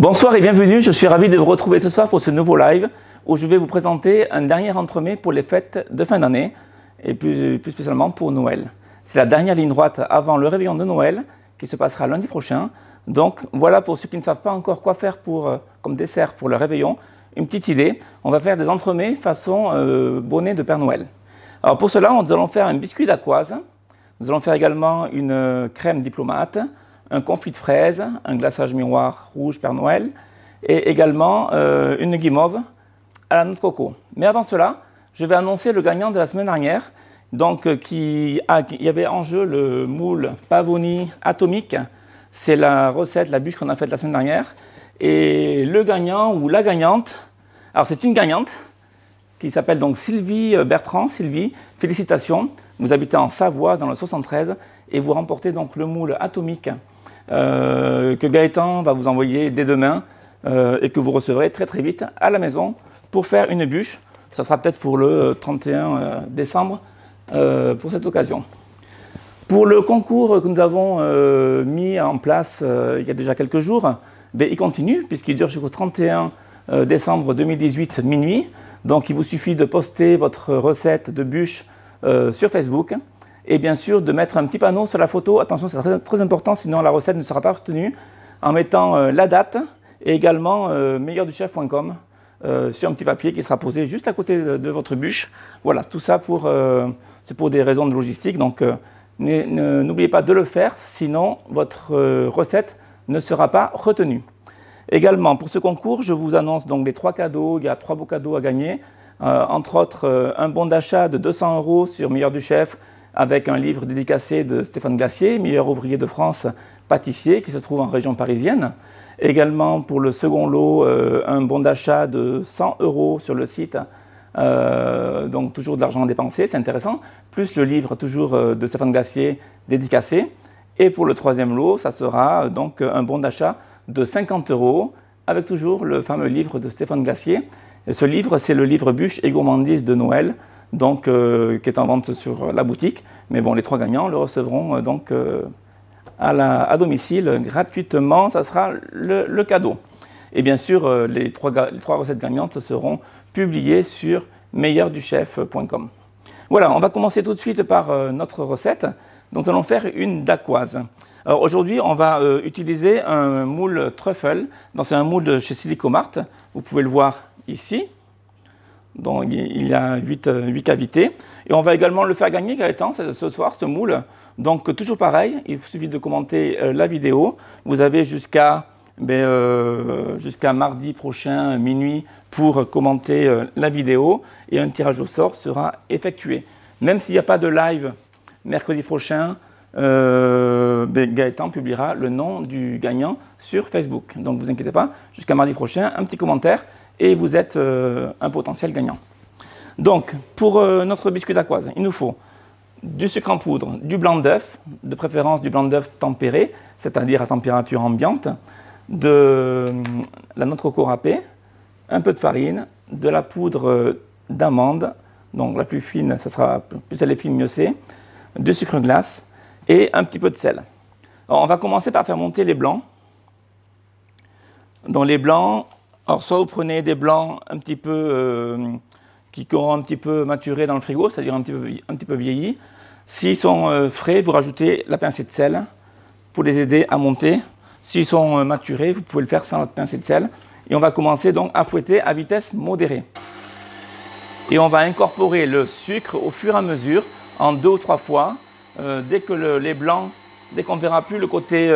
Bonsoir et bienvenue, je suis ravi de vous retrouver ce soir pour ce nouveau live où je vais vous présenter un dernier entremets pour les fêtes de fin d'année et plus spécialement pour Noël. C'est la dernière ligne droite avant le réveillon de Noël qui se passera lundi prochain. Donc voilà, pour ceux qui ne savent pas encore quoi faire comme dessert pour le réveillon, une petite idée. On va faire des entremets façon bonnet de Père Noël. Alors pour cela, nous allons faire un biscuit dacquoise, nous allons faire également une crème diplomate, un confit de fraises, un glaçage miroir rouge Père Noël et également une guimauve à la noix de coco. Mais avant cela, je vais annoncer le gagnant de la semaine dernière. Donc, il y avait en jeu le moule Pavoni atomique. C'est la recette, la bûche qu'on a faite la semaine dernière. Et le gagnant ou la gagnante, alors c'est une gagnante qui s'appelle donc Sylvie Bertrand. Sylvie, félicitations. Vous habitez en Savoie dans le 73 et vous remportez donc le moule atomique que Gaëtan va vous envoyer dès demain et que vous recevrez très très vite à la maison pour faire une bûche. Ça sera peut-être pour le 31 décembre pour cette occasion. Pour le concours que nous avons mis en place il y a déjà quelques jours, il continue puisqu'il dure jusqu'au 31 décembre 2018 minuit. Donc il vous suffit de poster votre recette de bûche sur Facebook. Et bien sûr, de mettre un petit panneau sur la photo. Attention, c'est très, très important, sinon la recette ne sera pas retenue. En mettant la date et également meilleurduchef.com sur un petit papier qui sera posé juste à côté de votre bûche. Voilà, tout ça c'est pour des raisons de logistique. Donc, n'oubliez pas de le faire, sinon votre recette ne sera pas retenue. Également, pour ce concours, je vous annonce donc les 3 cadeaux. Il y a 3 beaux cadeaux à gagner. Entre autres, un bon d'achat de 200 € sur Meilleur du Chef, avec un livre dédicacé de Stéphane Glacier, meilleur ouvrier de France, pâtissier, qui se trouve en région parisienne. Également, pour le second lot, un bon d'achat de 100 € sur le site, donc toujours de l'argent dépensé, c'est intéressant, plus le livre toujours de Stéphane Glacier dédicacé. Et pour le troisième lot, ça sera donc un bon d'achat de 50 €, avec toujours le fameux livre de Stéphane Glacier. Et ce livre, c'est le livre Bûche et gourmandise de Noël, donc, qui est en vente sur la boutique. Mais bon, les 3 gagnants le recevront donc à domicile gratuitement. Ça sera le cadeau. Et bien sûr, les 3 recettes gagnantes seront publiées sur meilleurduchef.com. Voilà, on va commencer tout de suite par notre recette. Donc, nous allons faire une dacquoise. Alors aujourd'hui, on va utiliser un moule truffle. Donc, c'est un moule de chez Silicomart. Vous pouvez le voir ici. Donc il y a 8 cavités. Et on va également le faire gagner, Gaëtan, ce soir, ce moule. Donc toujours pareil, il suffit de commenter la vidéo. Vous avez jusqu'à mardi prochain, minuit, pour commenter la vidéo. Et un tirage au sort sera effectué. Même s'il n'y a pas de live mercredi prochain, Gaëtan publiera le nom du gagnant sur Facebook. Donc ne vous inquiétez pas, jusqu'à mardi prochain, un petit commentaire. Et vous êtes un potentiel gagnant. Donc, pour notre biscuit dacquoise, il nous faut du sucre en poudre, du blanc d'œuf, de préférence du blanc d'œuf tempéré, c'est-à-dire à température ambiante, de la noix de coco râpée, un peu de farine, de la poudre d'amande, donc la plus fine, ça sera, plus elle est fine, mieux c'est, du sucre glace et un petit peu de sel. Alors, on va commencer par faire monter les blancs. Dans les blancs, alors, soit vous prenez des blancs un petit peu qui auront un petit peu maturé dans le frigo, c'est-à-dire un petit peu vieillis. S'ils sont frais, vous rajoutez la pincée de sel pour les aider à monter. S'ils sont maturés, vous pouvez le faire sans la pincée de sel. Et on va commencer donc à fouetter à vitesse modérée. Et on va incorporer le sucre au fur et à mesure, en 2 ou 3 fois. Dès que les blancs, dès qu'on ne verra plus le côté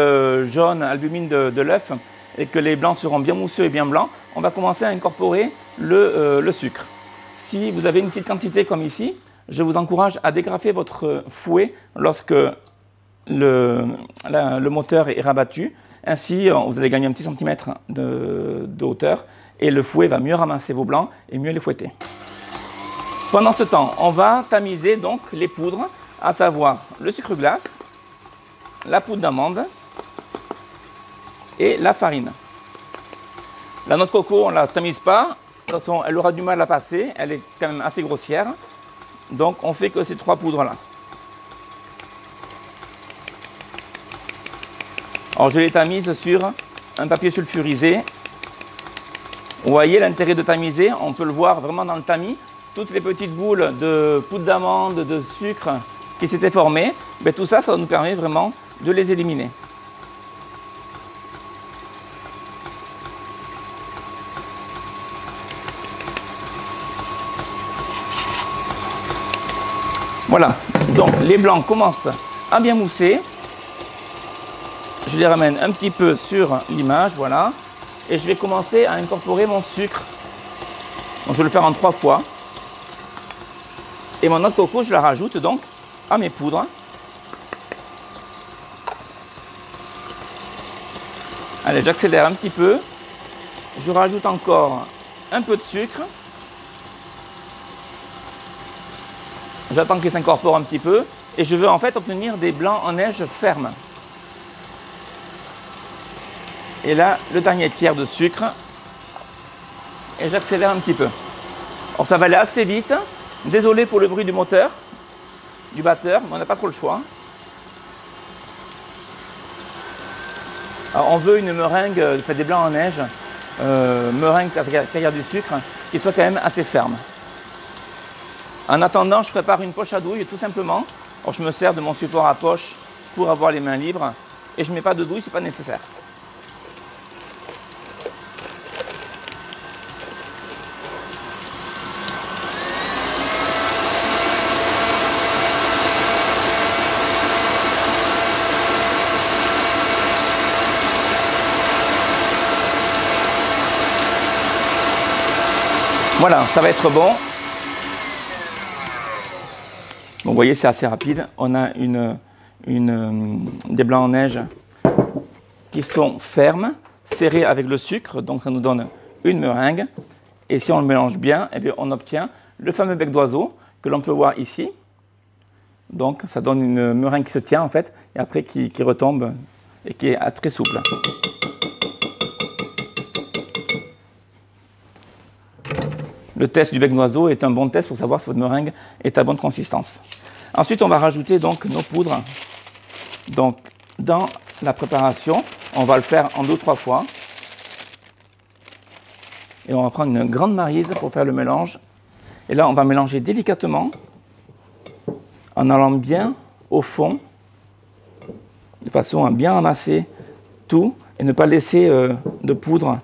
jaune, albumine de l'œuf, et que les blancs seront bien mousseux et bien blancs, on va commencer à incorporer le sucre. Si vous avez une petite quantité comme ici, je vous encourage à dégrafer votre fouet lorsque le moteur est rabattu. Ainsi, vous allez gagner un petit centimètre de hauteur et le fouet va mieux ramasser vos blancs et mieux les fouetter. Pendant ce temps, on va tamiser donc les poudres, à savoir le sucre glace, la poudre d'amande et la farine. La noix de coco, on ne la tamise pas. De toute façon, elle aura du mal à passer. Elle est quand même assez grossière. Donc, on fait que ces 3 poudres-là. Alors, je les tamise sur un papier sulfurisé Vous voyez l'intérêt de tamiser, on peut le voir vraiment dans le tamis. Toutes les petites boules de poudre d'amande, de sucre qui s'étaient formées, ben tout ça, ça nous permet vraiment de les éliminer. Voilà, donc les blancs commencent à bien mousser. Je les ramène un petit peu sur l'image, voilà. Et je vais commencer à incorporer mon sucre. Donc je vais le faire en 3 fois. Et mon noix de coco, je la rajoute donc à mes poudres. Allez, j'accélère un petit peu. Je rajoute encore un peu de sucre. J'attends qu'il s'incorpore un petit peu. Et je veux en fait obtenir des blancs en neige fermes. Et là, le dernier tiers de sucre. Et j'accélère un petit peu. Alors ça va aller assez vite. Désolé pour le bruit du moteur, du batteur, mais on n'a pas trop le choix. Alors on veut une meringue, fait des blancs en neige, meringue carrière du sucre, qui soit quand même assez ferme. En attendant, je prépare une poche à douille tout simplement. Alors, je me sers de mon support à poche pour avoir les mains libres. Et je ne mets pas de douille, ce n'est pas nécessaire. Voilà, ça va être bon. Bon, vous voyez, c'est assez rapide. On a des blancs en neige qui sont fermes, serrés avec le sucre. Donc, ça nous donne une meringue. Et si on le mélange bien, eh bien, on obtient le fameux bec d'oiseau que l'on peut voir ici. Donc, ça donne une meringue qui se tient, en fait, et après qui retombe et qui est très souple. Le test du bec d'oiseau est un bon test pour savoir si votre meringue est à bonne consistance. Ensuite, on va rajouter donc nos poudres. Donc, dans la préparation, on va le faire en 2-3 fois. Et on va prendre une grande maryse pour faire le mélange. Et là, on va mélanger délicatement en allant bien au fond, de façon à bien ramasser tout et ne pas laisser de poudre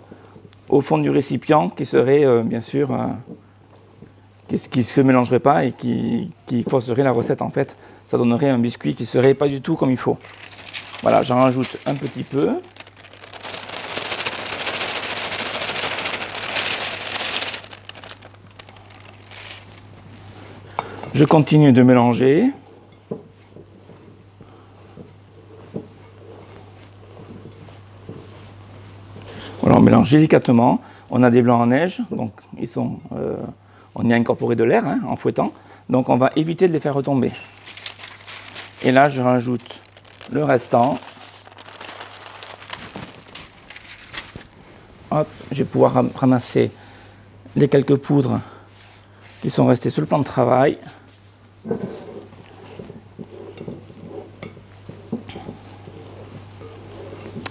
au fond du récipient qui serait bien sûr qui ne se mélangerait pas et qui forcerait la recette en fait. Ça donnerait un biscuit qui ne serait pas du tout comme il faut. Voilà, j'en rajoute un petit peu. Je continue de mélanger. Voilà, on mélange délicatement. On a des blancs en neige, donc on y a incorporé de l'air en fouettant. Donc on va éviter de les faire retomber. Et là, je rajoute le restant. Hop, je vais pouvoir ramasser les quelques poudres qui sont restées sur le plan de travail.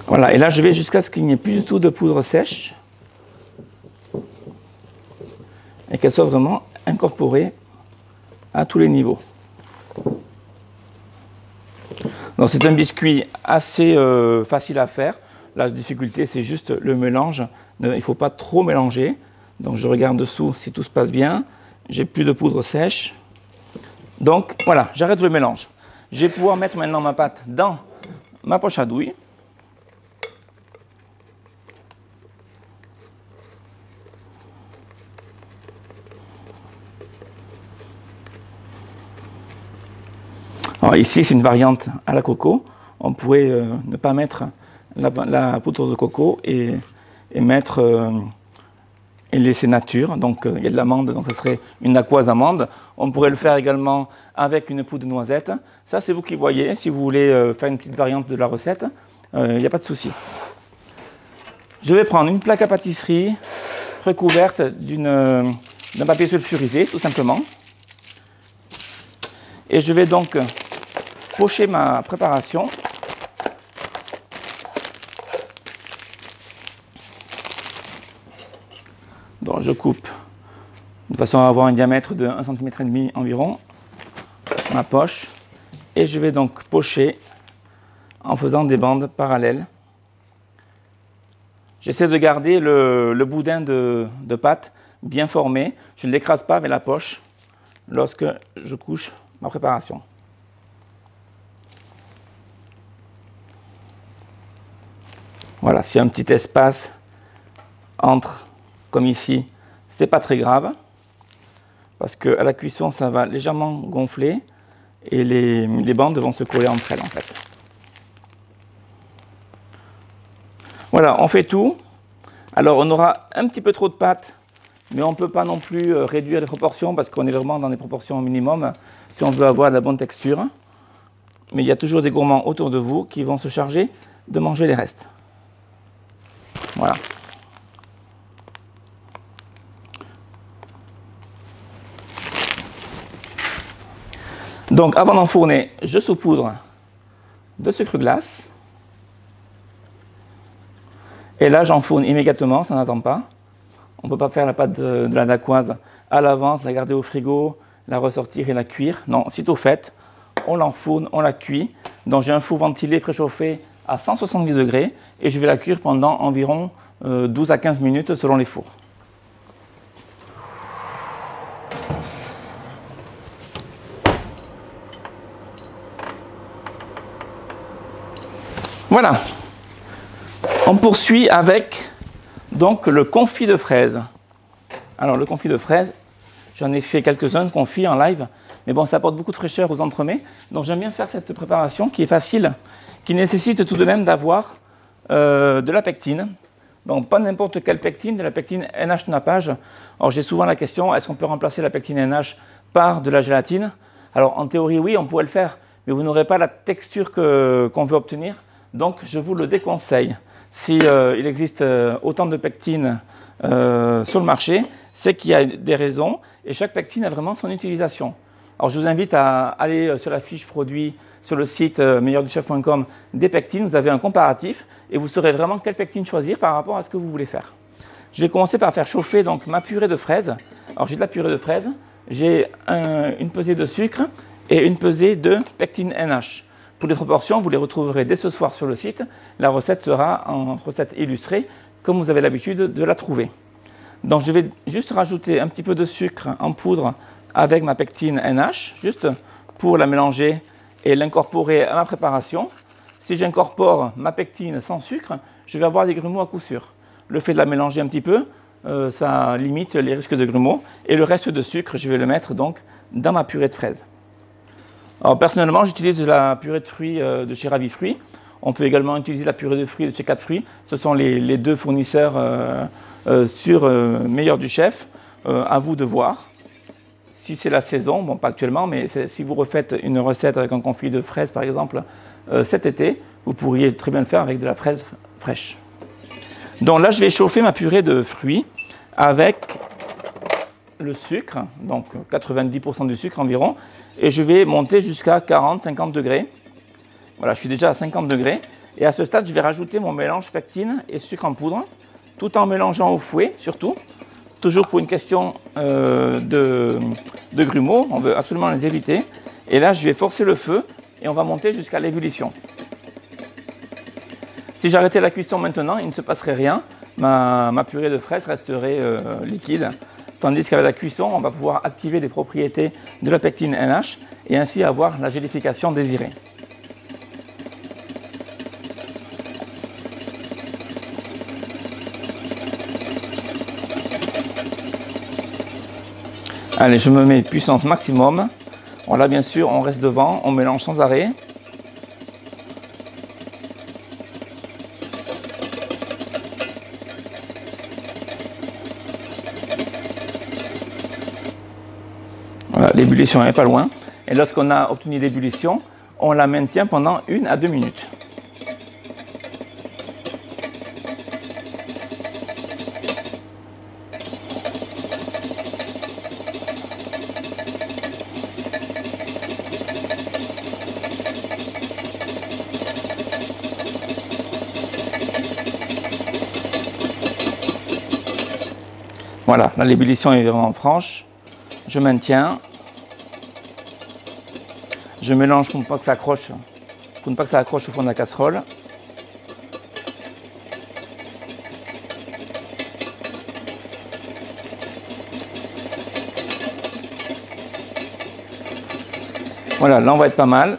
Voilà, et là je vais jusqu'à ce qu'il n'y ait plus du tout de poudre sèche et qu'elle soit vraiment incorporée à tous les niveaux. Donc c'est un biscuit assez facile à faire. La difficulté c'est juste le mélange. Il ne faut pas trop mélanger. Donc je regarde dessous si tout se passe bien. J'ai plus de poudre sèche. Donc voilà, j'arrête le mélange. Je vais pouvoir mettre maintenant ma pâte dans ma poche à douille. Alors ici, c'est une variante à la coco. On pourrait ne pas mettre la poudre de coco et mettre et laisser nature. Donc il y a de l'amande, donc ce serait une aqueuse amande. On pourrait le faire également avec une poudre de noisette. Ça, c'est vous qui voyez. Si vous voulez faire une petite variante de la recette, il n'y a pas de souci. Je vais prendre une plaque à pâtisserie recouverte d'un papier sulfurisé, tout simplement. Et je vais donc pocher ma préparation. Alors je coupe de façon à avoir un diamètre de 1,5 cm environ, ma poche, et je vais donc pocher en faisant des bandes parallèles. J'essaie de garder le boudin de pâte bien formé, je ne l'écrase pas avec la poche lorsque je couche ma préparation. Voilà, s'il y a un petit espace entre, comme ici, c'est pas très grave, parce qu'à la cuisson, ça va légèrement gonfler et les bandes vont se coller entre elles en fait. Voilà, on fait tout. Alors on aura un petit peu trop de pâte, mais on ne peut pas non plus réduire les proportions parce qu'on est vraiment dans des proportions minimum si on veut avoir la bonne texture. Mais il y a toujours des gourmands autour de vous qui vont se charger de manger les restes. Voilà. Donc avant d'enfourner, je saupoudre de sucre glace. Et là, j'enfourne immédiatement, ça n'attend pas. On ne peut pas faire la pâte de la dacquoise à l'avance, la garder au frigo, la ressortir et la cuire. Non, sitôt faite, on l'enfourne, on la cuit. Donc j'ai un four ventilé préchauffé à 170 degrés et je vais la cuire pendant environ 12 à 15 minutes selon les fours. Voilà. On poursuit avec donc le confit de fraises. Alors le confit de fraises, j'en ai fait quelques-uns de confits en live, mais bon, ça apporte beaucoup de fraîcheur aux entremets. Donc j'aime bien faire cette préparation qui est facile, qui nécessite tout de même d'avoir de la pectine. Donc pas n'importe quelle pectine, de la pectine NH nappage. Alors j'ai souvent la question, est-ce qu'on peut remplacer la pectine NH par de la gélatine? Alors en théorie oui, on pourrait le faire, mais vous n'aurez pas la texture qu'on veut obtenir. Donc je vous le déconseille. Si il existe autant de pectines sur le marché, c'est qu'il y a des raisons et chaque pectine a vraiment son utilisation. Alors je vous invite à aller sur la fiche produit sur le site meilleurduchef.com des pectines. Vous avez un comparatif et vous saurez vraiment quelle pectine choisir par rapport à ce que vous voulez faire. Je vais commencer par faire chauffer donc ma purée de fraises. Alors j'ai de la purée de fraises, j'ai une pesée de sucre et une pesée de pectine NH. Pour les proportions, vous les retrouverez dès ce soir sur le site. La recette sera en recette illustrée, comme vous avez l'habitude de la trouver. Donc je vais juste rajouter un petit peu de sucre en poudre avec ma pectine NH, juste pour la mélanger et l'incorporer à ma préparation. Si j'incorpore ma pectine sans sucre, je vais avoir des grumeaux à coup sûr. Le fait de la mélanger un petit peu, ça limite les risques de grumeaux. Et le reste de sucre, je vais le mettre donc dans ma purée de fraises. Alors personnellement, j'utilise la purée de fruits de chez Ravi Fruits. On peut également utiliser la purée de fruits de chez 4 Fruits. Ce sont les deux fournisseurs sur Meilleur du Chef. À vous de voir. Si c'est la saison, bon pas actuellement, mais si vous refaites une recette avec un confit de fraises par exemple cet été, vous pourriez très bien le faire avec de la fraise fraîche. Donc là, je vais chauffer ma purée de fruits avec le sucre, donc 90% du sucre environ, et je vais monter jusqu'à 40-50 degrés. Voilà, je suis déjà à 50 degrés. Et à ce stade, je vais rajouter mon mélange pectine et sucre en poudre, tout en mélangeant au fouet, surtout. Toujours pour une question de grumeaux, on veut absolument les éviter. Et là, je vais forcer le feu et on va monter jusqu'à l'ébullition. Si j'arrêtais la cuisson maintenant, il ne se passerait rien. Ma purée de fraises resterait liquide. Tandis qu'avec la cuisson, on va pouvoir activer les propriétés de la pectine NH et ainsi avoir la gélification désirée. Allez, je me mets puissance maximum. Bon, là, bien sûr, on reste devant, on mélange sans arrêt. Voilà, l'ébullition n'est pas loin. Et lorsqu'on a obtenu l'ébullition, on la maintient pendant 1 à 2 minutes. Voilà, là l'ébullition est vraiment franche. Je maintiens. Je mélange pour ne pas que ça accroche, au fond de la casserole. Voilà, là on va être pas mal.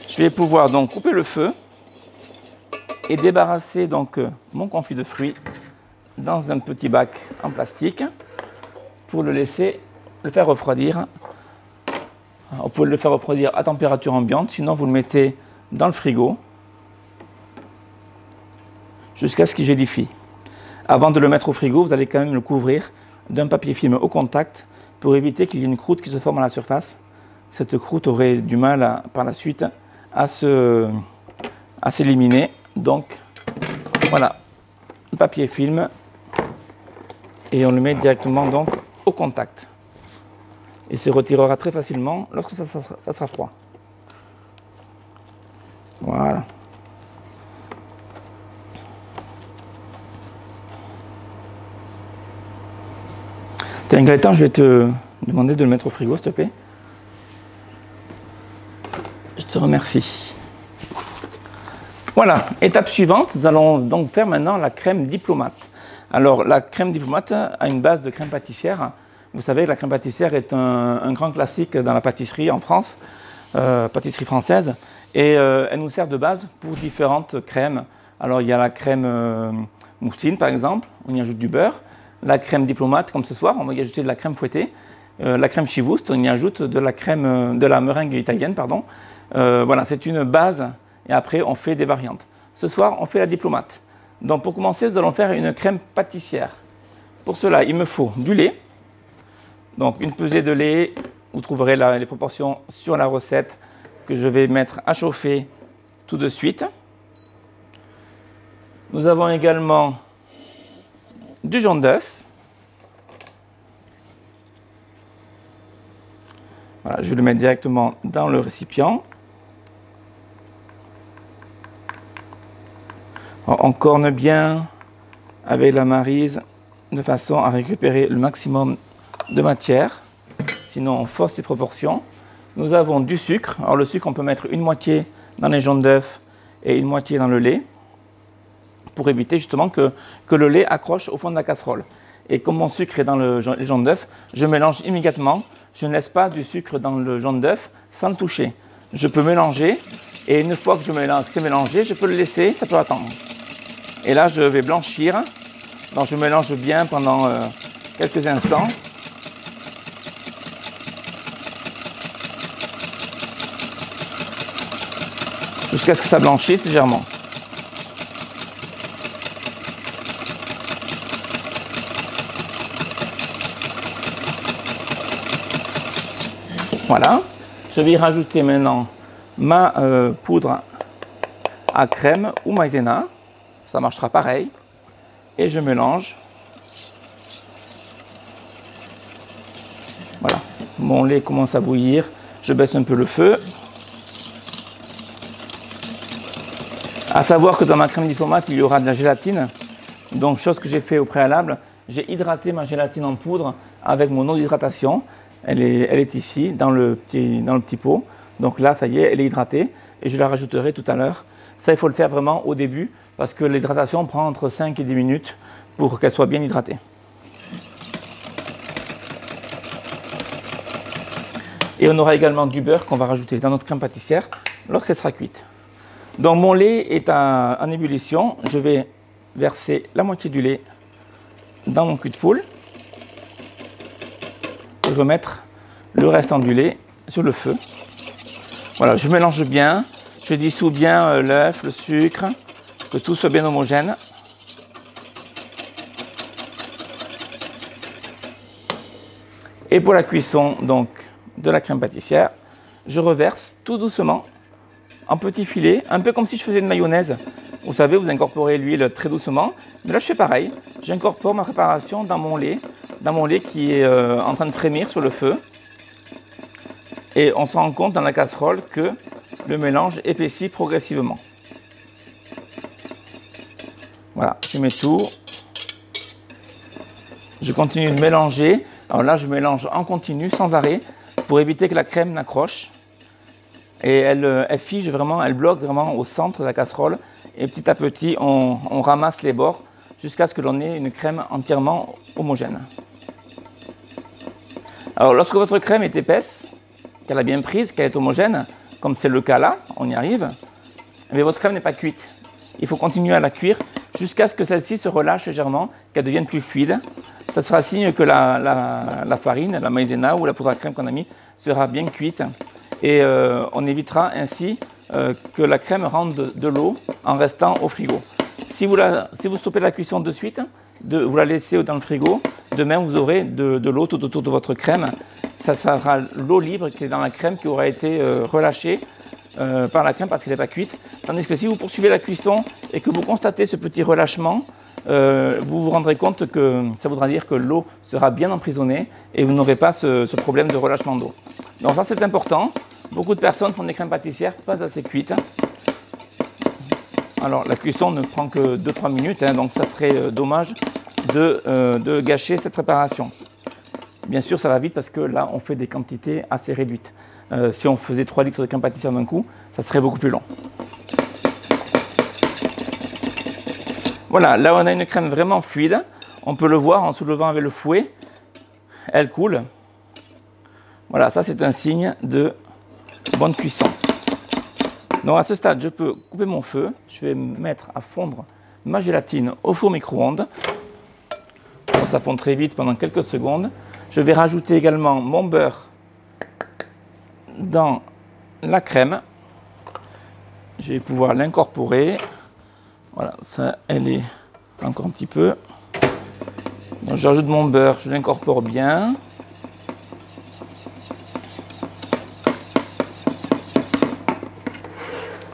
Je vais pouvoir donc couper le feu et débarrasser donc mon confit de fruits dans un petit bac en plastique pour le faire refroidir. Vous pouvez le faire refroidir à température ambiante, sinon vous le mettez dans le frigo jusqu'à ce qu'il gélifie. Avant de le mettre au frigo, vous allez quand même le couvrir d'un papier film au contact pour éviter qu'il y ait une croûte qui se forme à la surface. Cette croûte aurait du mal par la suite à s'éliminer. Donc voilà, le papier film et on le met directement donc au contact. Il se retirera très facilement lorsque ça sera froid. Voilà. Tiens Gaëtan, je vais te demander de le mettre au frigo s'il te plaît. Je te remercie. Voilà, étape suivante, nous allons donc faire maintenant la crème diplomate. Alors la crème diplomate a une base de crème pâtissière. Vous savez, la crème pâtissière est un grand classique dans la pâtisserie en France, pâtisserie française, et elle nous sert de base pour différentes crèmes. Alors il y a la crème mousseline par exemple, on y ajoute du beurre. La crème diplomate, comme ce soir, on va y ajouter de la crème fouettée. La crème Chibouste, on y ajoute de la meringue italienne, pardon. Voilà, c'est une base et après on fait des variantes. Ce soir, on fait la diplomate. Donc pour commencer, nous allons faire une crème pâtissière. Pour cela, il me faut du lait. Donc une pesée de lait, vous trouverez les proportions sur la recette que je vais mettre à chauffer tout de suite. Nous avons également du jaune d'œuf. Voilà, je le mets directement dans le récipient. On corne bien avec la maryse de façon à récupérer le maximum de matière. Sinon, on force les proportions. Nous avons du sucre. Alors le sucre, on peut mettre une moitié dans les jaunes d'œuf et une moitié dans le lait pour éviter justement que le lait accroche au fond de la casserole. Et comme mon sucre est dans les jaunes d'œuf, je mélange immédiatement. Je ne laisse pas du sucre dans le jaune d'œuf sans le toucher. Je peux mélanger et une fois que c'est mélangé, je peux le laisser, ça peut attendre. Et là, je vais blanchir. Donc, je mélange bien pendant quelques instants. Jusqu'à ce que ça blanchisse légèrement. Voilà. Je vais y rajouter maintenant ma poudre à crème ou maïzena. Ça marchera pareil. Et je mélange. Voilà. Mon lait commence à bouillir. Je baisse un peu le feu. À savoir que dans ma crème diplomate, il y aura de la gélatine. Donc, chose que j'ai fait au préalable, j'ai hydraté ma gélatine en poudre avec mon eau d'hydratation. Elle est ici, dans le petit pot. Donc là, ça y est, elle est hydratée. Et je la rajouterai tout à l'heure. Ça, il faut le faire vraiment au début, parce que l'hydratation prend entre 5 et 10 minutes pour qu'elle soit bien hydratée. Et on aura également du beurre qu'on va rajouter dans notre crème pâtissière lorsqu'elle sera cuite. Donc mon lait est en ébullition. Je vais verser la moitié du lait dans mon cul de poule et remettre le restant du lait sur le feu. Voilà, je mélange bien. Je dissous bien l'œuf, le sucre, que tout soit bien homogène. Et pour la cuisson donc, de la crème pâtissière, je reverse tout doucement en petits filets, un peu comme si je faisais une mayonnaise. Vous savez, vous incorporez l'huile très doucement. Mais là, je fais pareil. J'incorpore ma préparation dans mon lait qui est en train de frémir sur le feu. Et on se rend compte dans la casserole que le mélange épaissit progressivement. Voilà, je mets tout. Je continue de mélanger. Alors là, je mélange en continu, sans arrêt, pour éviter que la crème n'accroche. Et elle fige vraiment, elle bloque vraiment au centre de la casserole. Et petit à petit, on ramasse les bords jusqu'à ce que l'on ait une crème entièrement homogène. Alors lorsque votre crème est épaisse, qu'elle a bien prise, qu'elle est homogène, comme c'est le cas là, on y arrive, mais votre crème n'est pas cuite. Il faut continuer à la cuire jusqu'à ce que celle-ci se relâche légèrement, qu'elle devienne plus fluide. Ça sera signe que la farine, la maïzena ou la poudre à crème qu'on a mis sera bien cuite. Et on évitera ainsi que la crème rentre de l'eau en restant au frigo. Si vous stoppez la cuisson de suite, vous la laissez dans le frigo, demain vous aurez de l'eau tout autour de votre crème. Ça sera l'eau libre qui est dans la crème qui aura été relâchée par la crème parce qu'elle n'est pas cuite. Tandis que si vous poursuivez la cuisson et que vous constatez ce petit relâchement, vous vous rendrez compte que ça voudra dire que l'eau sera bien emprisonnée et vous n'aurez pas ce problème de relâchement d'eau. Donc ça c'est important. Beaucoup de personnes font des crèmes pâtissières pas assez cuites. Alors la cuisson ne prend que 2-3 minutes, donc ça serait dommage de gâcher cette préparation. Bien sûr ça va vite parce que là on fait des quantités assez réduites. Si on faisait 3 litres de crème pâtissière d'un coup, ça serait beaucoup plus long. Voilà, là on a une crème vraiment fluide. On peut le voir en soulevant avec le fouet. Elle coule. Voilà, ça c'est un signe de bonne cuisson. Donc à ce stade, je peux couper mon feu. Je vais mettre à fondre ma gélatine au four micro-ondes. Ça fond très vite pendant quelques secondes. Je vais rajouter également mon beurre dans la crème. Je vais pouvoir l'incorporer. Voilà, ça, elle est encore un petit peu. Donc j'ajoute mon beurre, je l'incorpore bien.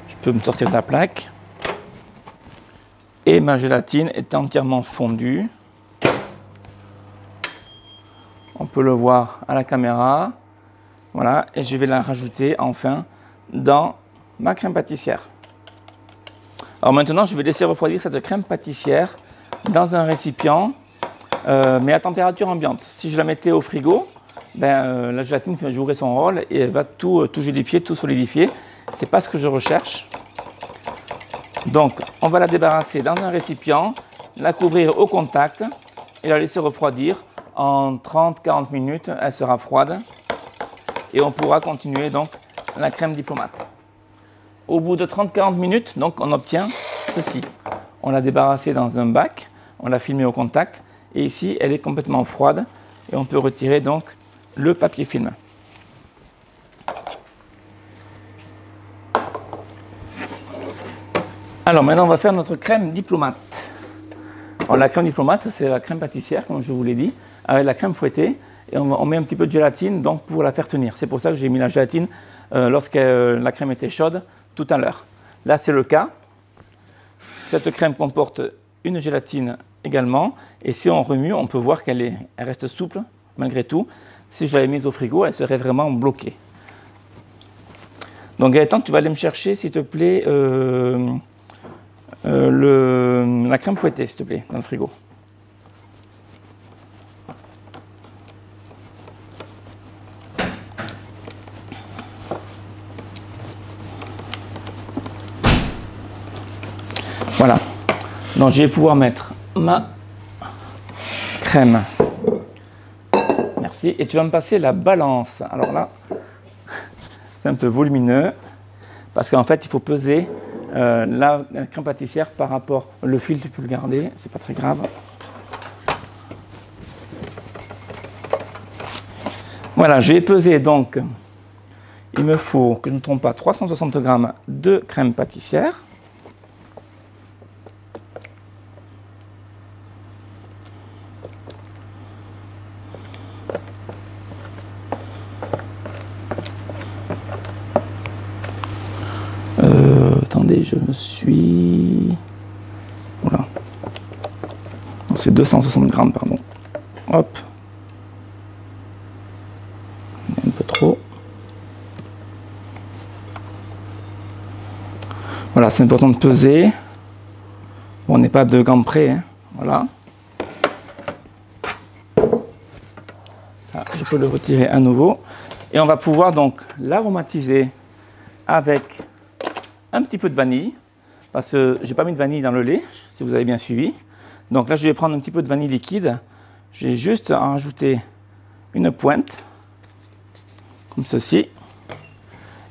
Je peux me sortir de la plaque. Et ma gélatine est entièrement fondue. On peut le voir à la caméra. Voilà, et je vais la rajouter enfin dans ma crème pâtissière. Alors maintenant, je vais laisser refroidir cette crème pâtissière dans un récipient, mais à température ambiante. Si je la mettais au frigo, la gélatine jouerait son rôle et elle va tout gélifier, tout solidifier. Ce n'est pas ce que je recherche. Donc, on va la débarrasser dans un récipient, la couvrir au contact et la laisser refroidir. En 30-40 minutes, elle sera froide et on pourra continuer donc la crème diplomate. Au bout de 30-40 minutes, donc, on obtient ceci. On l'a débarrassée dans un bac, on l'a filmée au contact et ici, elle est complètement froide et on peut retirer donc le papier film. Alors maintenant, on va faire notre crème diplomate. Alors, la crème diplomate, c'est la crème pâtissière, comme je vous l'ai dit, avec la crème fouettée. Et on met un petit peu de gélatine donc, pour la faire tenir. C'est pour ça que j'ai mis la gélatine lorsque la crème était chaude tout à l'heure. Là, c'est le cas. Cette crème comporte une gélatine également. Et si on remue, on peut voir qu'elle reste souple malgré tout. Si je l'avais mise au frigo, elle serait vraiment bloquée. Donc Gaëtan, tu vas aller me chercher, s'il te plaît, la crème fouettée, s'il te plaît, dans le frigo. Voilà. Donc je vais pouvoir mettre ma crème. Merci. Et tu vas me passer la balance. Alors là, c'est un peu volumineux parce qu'en fait, il faut peser la crème pâtissière par rapport. Le fil, tu peux le garder, c'est pas très grave. Voilà, je vais peser donc. Il me faut, que je ne me trompe pas, 360 g de crème pâtissière. Attendez, je me suis... Voilà. C'est 260 g, pardon. Hop. Un peu trop. Voilà, c'est important de peser. Bon, on n'est pas à 2 grammes près, hein. Voilà. je peux le retirer à nouveau. Et on va pouvoir donc l'aromatiser avec un petit peu de vanille, parce que je n'ai pas mis de vanille dans le lait, si vous avez bien suivi. Donc là, je vais prendre un petit peu de vanille liquide. Je vais juste en rajouter une pointe, comme ceci.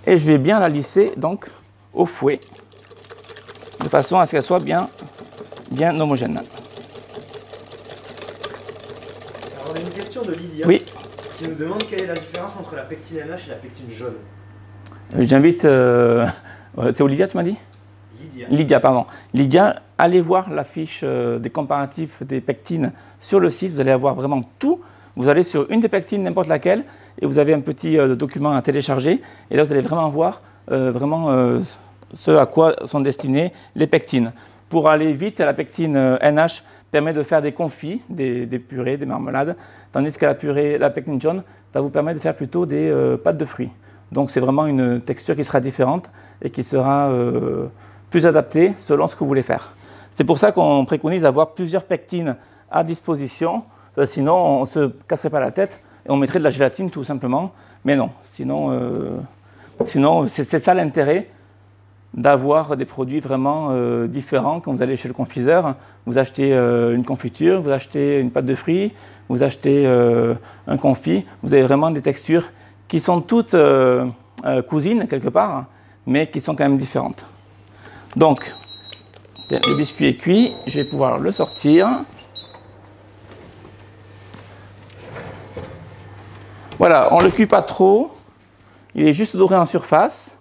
Et je vais bien la lisser donc au fouet, de façon à ce qu'elle soit bien homogène. Alors, on a une question de Lydia, oui, qui nous demande quelle est la différence entre la pectine NH et la pectine jaune. J'invite... c'est Olivia, tu m'as dit? Lydia, pardon. Lydia, allez voir la fiche des comparatifs des pectines sur le site. Vous allez avoir vraiment tout. Vous allez sur une des pectines, n'importe laquelle, et vous avez un petit document à télécharger. Et là, vous allez vraiment voir ce à quoi sont destinées les pectines. Pour aller vite, la pectine NH permet de faire des confits, des purées, des marmelades, tandis que la pectine jaune va vous permettre de faire plutôt des pâtes de fruits. Donc, c'est vraiment une texture qui sera différente et qui sera plus adaptée selon ce que vous voulez faire. C'est pour ça qu'on préconise d'avoir plusieurs pectines à disposition. Sinon, on ne se casserait pas la tête et on mettrait de la gélatine tout simplement. Mais non, sinon c'est ça l'intérêt d'avoir des produits vraiment différents. Quand vous allez chez le confiseur, vous achetez une confiture, vous achetez une pâte de fruits, vous achetez un confit. Vous avez vraiment des textures qui sont toutes cousines quelque part, mais qui sont quand même différentes. Donc, le biscuit est cuit, je vais pouvoir le sortir. Voilà, on ne le cuit pas trop, il est juste doré en surface,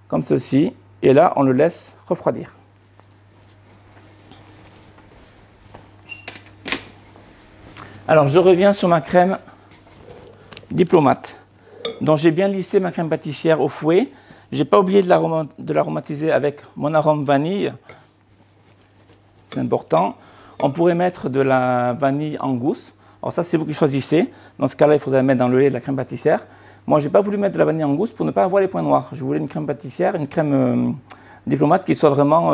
comme ceci, et là on le laisse refroidir. Alors je reviens sur ma crème Diplomate, dont j'ai bien lissé ma crème pâtissière au fouet. Je n'ai pas oublié de l'aromatiser avec mon arôme vanille, c'est important. On pourrait mettre de la vanille en gousse. Alors ça, c'est vous qui choisissez. Dans ce cas-là, il faudrait mettre dans le lait de la crème pâtissière. Moi, je n'ai pas voulu mettre de la vanille en gousse pour ne pas avoir les points noirs. Je voulais une crème pâtissière, une crème Diplomate qui soit vraiment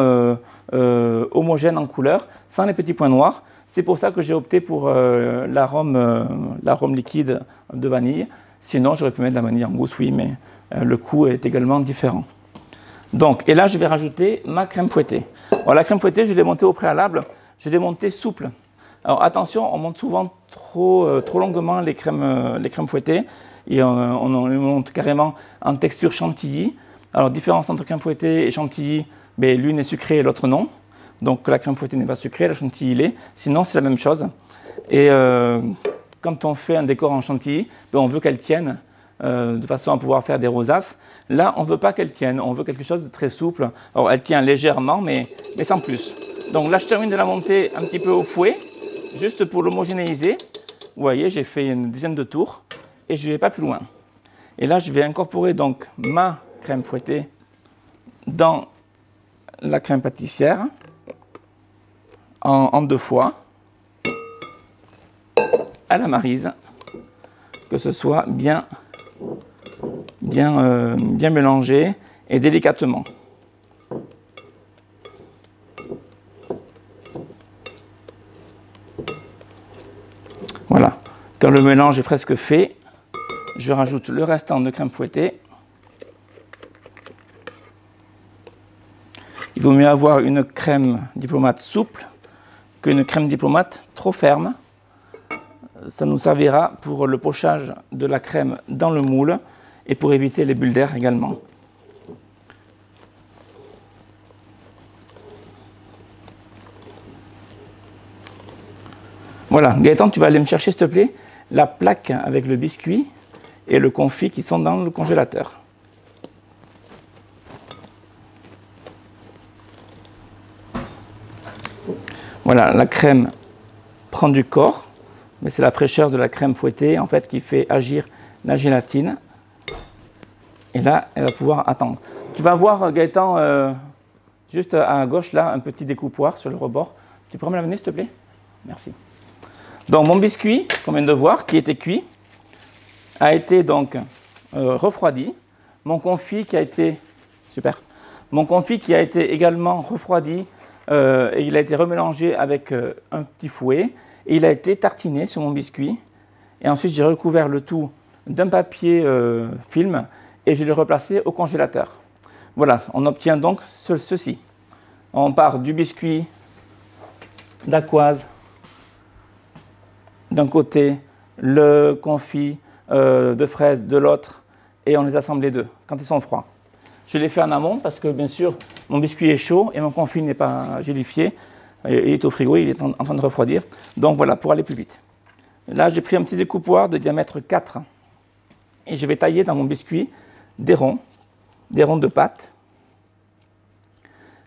homogène en couleur, sans les petits points noirs. C'est pour ça que j'ai opté pour l'arôme liquide de vanille. Sinon, j'aurais pu mettre de la vanille en gousse, oui, mais le goût est également différent. Donc, et là, je vais rajouter ma crème fouettée. Alors, la crème fouettée, je l'ai montée au préalable. Je l'ai montée souple. Alors attention, on monte souvent trop longuement les crèmes fouettées et on les monte carrément en texture chantilly. Alors différence entre crème fouettée et chantilly, ben, l'une est sucrée et l'autre non. Donc la crème fouettée n'est pas sucrée, la chantilly l'est. Sinon c'est la même chose. Et quand on fait un décor en chantilly, ben, on veut qu'elle tienne de façon à pouvoir faire des rosaces. Là, on ne veut pas qu'elle tienne, on veut quelque chose de très souple. Alors elle tient légèrement, mais sans plus. Donc là, je termine de la monter un petit peu au fouet. Juste pour l'homogénéiser, vous voyez, j'ai fait une dizaine de tours et je ne vais pas plus loin. Et là, je vais incorporer donc ma crème fouettée dans la crème pâtissière en deux fois à la maryse, que ce soit bien mélangé et délicatement. Voilà, quand le mélange est presque fait, je rajoute le restant de crème fouettée. Il vaut mieux avoir une crème Diplomate souple qu'une crème Diplomate trop ferme. Ça nous servira pour le pochage de la crème dans le moule et pour éviter les bulles d'air également. Voilà, Gaëtan, tu vas aller me chercher, s'il te plaît, la plaque avec le biscuit et le confit qui sont dans le congélateur. Voilà, la crème prend du corps, mais c'est la fraîcheur de la crème fouettée en fait qui fait agir la gélatine. Et là, elle va pouvoir attendre. Tu vas voir, Gaëtan, juste à gauche, là, un petit découpoir sur le rebord. Tu peux me l'amener, s'il te plaît? Merci. Donc mon biscuit, qu'on vient de voir, qui était cuit, a été donc refroidi. Mon confit qui a été également refroidi et il a été remélangé avec un petit fouet. Et il a été tartiné sur mon biscuit. Et ensuite, j'ai recouvert le tout d'un papier film et je l'ai replacé au congélateur. Voilà, on obtient donc ceci. On part du biscuit d'Aqoise d'un côté, le confit de fraises de l'autre, et on les assemble les deux quand ils sont froids. Je l'ai fait en amont parce que bien sûr mon biscuit est chaud et mon confit n'est pas gélifié, il est au frigo, il est en train de refroidir. Donc voilà, pour aller plus vite. Là j'ai pris un petit découpoir de diamètre 4 et je vais tailler dans mon biscuit des ronds de pâte.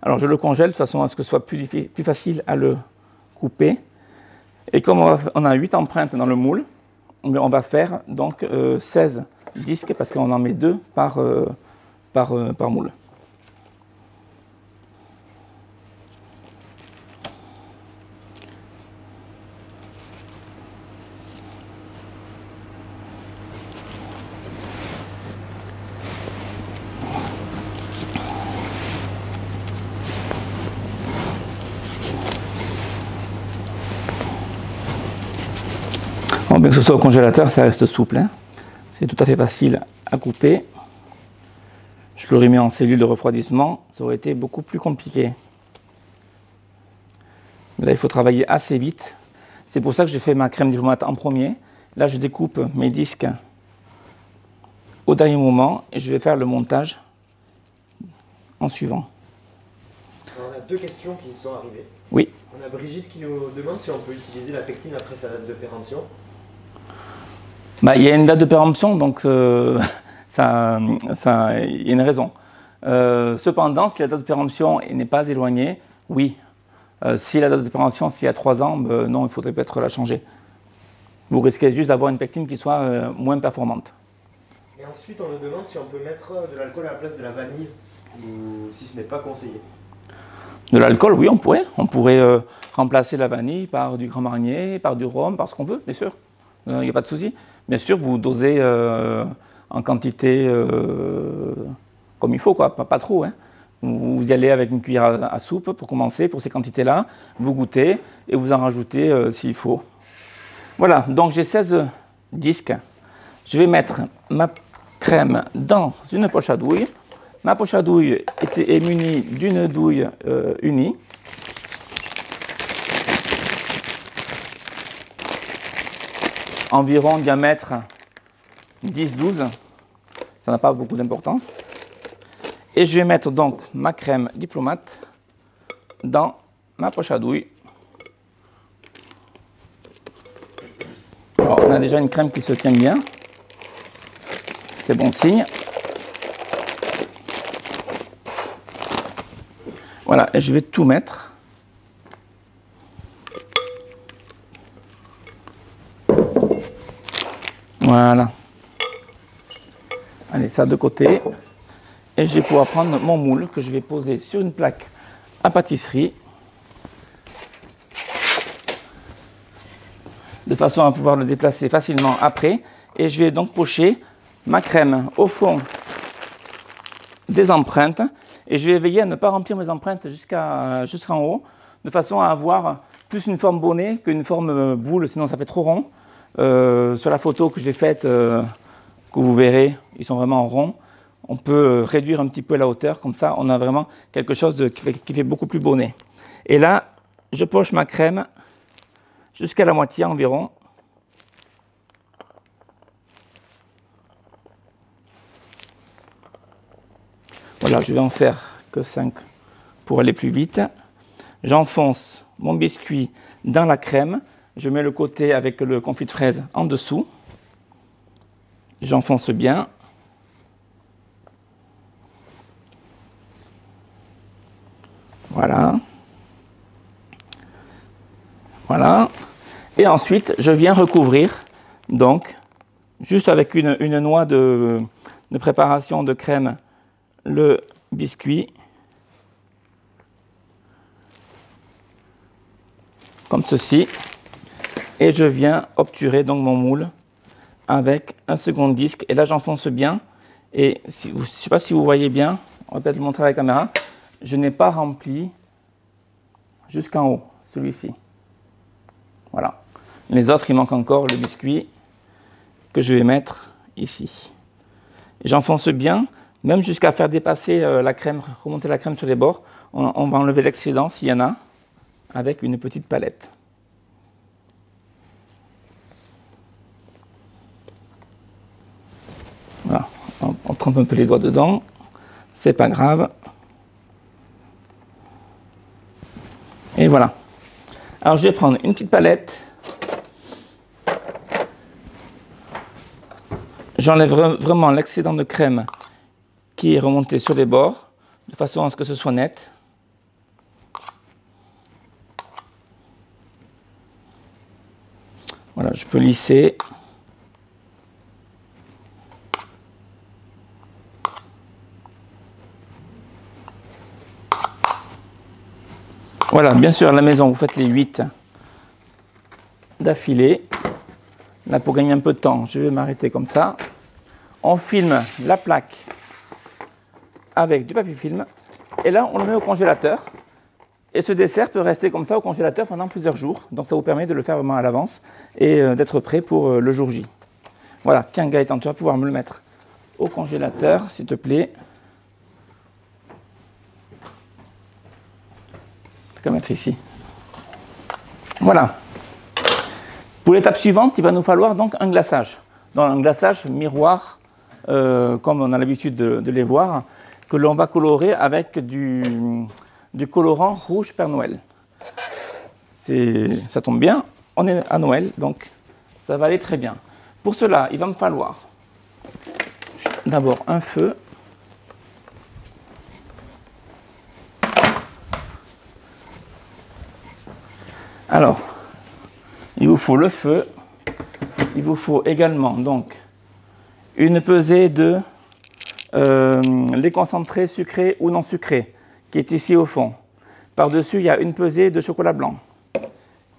Alors je le congèle de façon à ce que ce soit plus facile à le couper. Et comme on a 8 empreintes dans le moule, on va faire donc 16 disques parce qu'on en met 2 par moule. Bon, bien que ce soit au congélateur, ça reste souple, hein. C'est tout à fait facile à couper. Je l'aurais mis en cellule de refroidissement, ça aurait été beaucoup plus compliqué. Là, il faut travailler assez vite. C'est pour ça que j'ai fait ma crème diplomate en premier. Là, je découpe mes disques au dernier moment et je vais faire le montage en suivant. Alors, on a 2 questions qui sont arrivées. Oui. On a Brigitte qui nous demande si on peut utiliser la pectine après sa date de péremption. Bah, il y a une date de péremption, donc il y a une raison. Cependant, si la date de péremption n'est pas éloignée, oui. Si la date de péremption, s'il y a 3 ans, non, il faudrait peut-être la changer. Vous risquez juste d'avoir une pectine qui soit moins performante. Et ensuite, on nous demande si on peut mettre de l'alcool à la place de la vanille, ou si ce n'est pas conseillé. De l'alcool, oui, on pourrait. On pourrait remplacer la vanille par du Grand Marnier, par du rhum, par ce qu'on veut, bien sûr. Il n'y a pas de souci. Bien sûr, vous dosez en quantité comme il faut, quoi. Pas trop, hein. Vous y allez avec une cuillère à soupe pour commencer, pour ces quantités-là. Vous goûtez et vous en rajoutez s'il faut. Voilà, donc j'ai 16 disques. Je vais mettre ma crème dans une poche à douille. Ma poche à douille est munie d'une douille unie. Environ diamètre 10-12. Ça n'a pas beaucoup d'importance. Et je vais mettre donc ma crème diplomate dans ma poche à douille. Alors, on a déjà une crème qui se tient bien. C'est bon signe. Voilà, et je vais tout mettre. Voilà. Allez, ça de côté. Et je vais pouvoir prendre mon moule que je vais poser sur une plaque à pâtisserie. De façon à pouvoir le déplacer facilement après. Et je vais donc pocher ma crème au fond des empreintes. Et je vais veiller à ne pas remplir mes empreintes jusqu'en haut. De façon à avoir plus une forme bonnet qu'une forme boule. Sinon ça fait trop rond. Sur la photo que j'ai faite, que vous verrez, ils sont vraiment ronds. On peut réduire un petit peu la hauteur, comme ça on a vraiment quelque chose qui fait beaucoup plus bonnet. Et là, je poche ma crème jusqu'à la moitié environ. Voilà, je vais en faire que 5 pour aller plus vite. J'enfonce mon biscuit dans la crème. Je mets le côté avec le confit de fraise en dessous. J'enfonce bien. Voilà. Voilà. Et ensuite, je viens recouvrir, donc, juste avec une noix de préparation de crème, le biscuit. Comme ceci. Et je viens obturer donc mon moule avec un second disque. Et là, j'enfonce bien. Et je ne sais pas si vous voyez bien, on va peut-être le montrer à la caméra. Je n'ai pas rempli jusqu'en haut, celui-ci. Voilà. Les autres, il manque encore le biscuit que je vais mettre ici. J'enfonce bien, même jusqu'à faire dépasser la crème, remonter la crème sur les bords. On va enlever l'excédent s'il y en a, avec une petite palette. Voilà, on trempe un peu les doigts dedans, c'est pas grave. Et voilà. Alors je vais prendre une petite palette. J'enlève vraiment l'excédent de crème qui est remonté sur les bords, de façon à ce que ce soit net. Voilà, je peux lisser. Voilà, bien sûr, à la maison, vous faites les 8 d'affilée. Là, pour gagner un peu de temps, je vais m'arrêter comme ça. On filme la plaque avec du papier film. Et là, on le met au congélateur. Et ce dessert peut rester comme ça au congélateur pendant plusieurs jours. Donc, ça vous permet de le faire vraiment à l'avance et d'être prêt pour le jour J. Voilà, tiens Gaëtan, tu vas pouvoir me le mettre au congélateur, s'il te plaît. Je vais mettre ici. Voilà. Pour l'étape suivante, il va nous falloir donc un glaçage. Dans un glaçage miroir, comme on a l'habitude de les voir, que l'on va colorer avec du colorant rouge Père Noël. Ça tombe bien, on est à Noël, donc ça va aller très bien. Pour cela, il va me falloir d'abord un feu. Alors, il vous faut le feu, il vous faut également donc une pesée de lait concentré sucré ou non sucré, qui est ici au fond. Par-dessus, il y a une pesée de chocolat blanc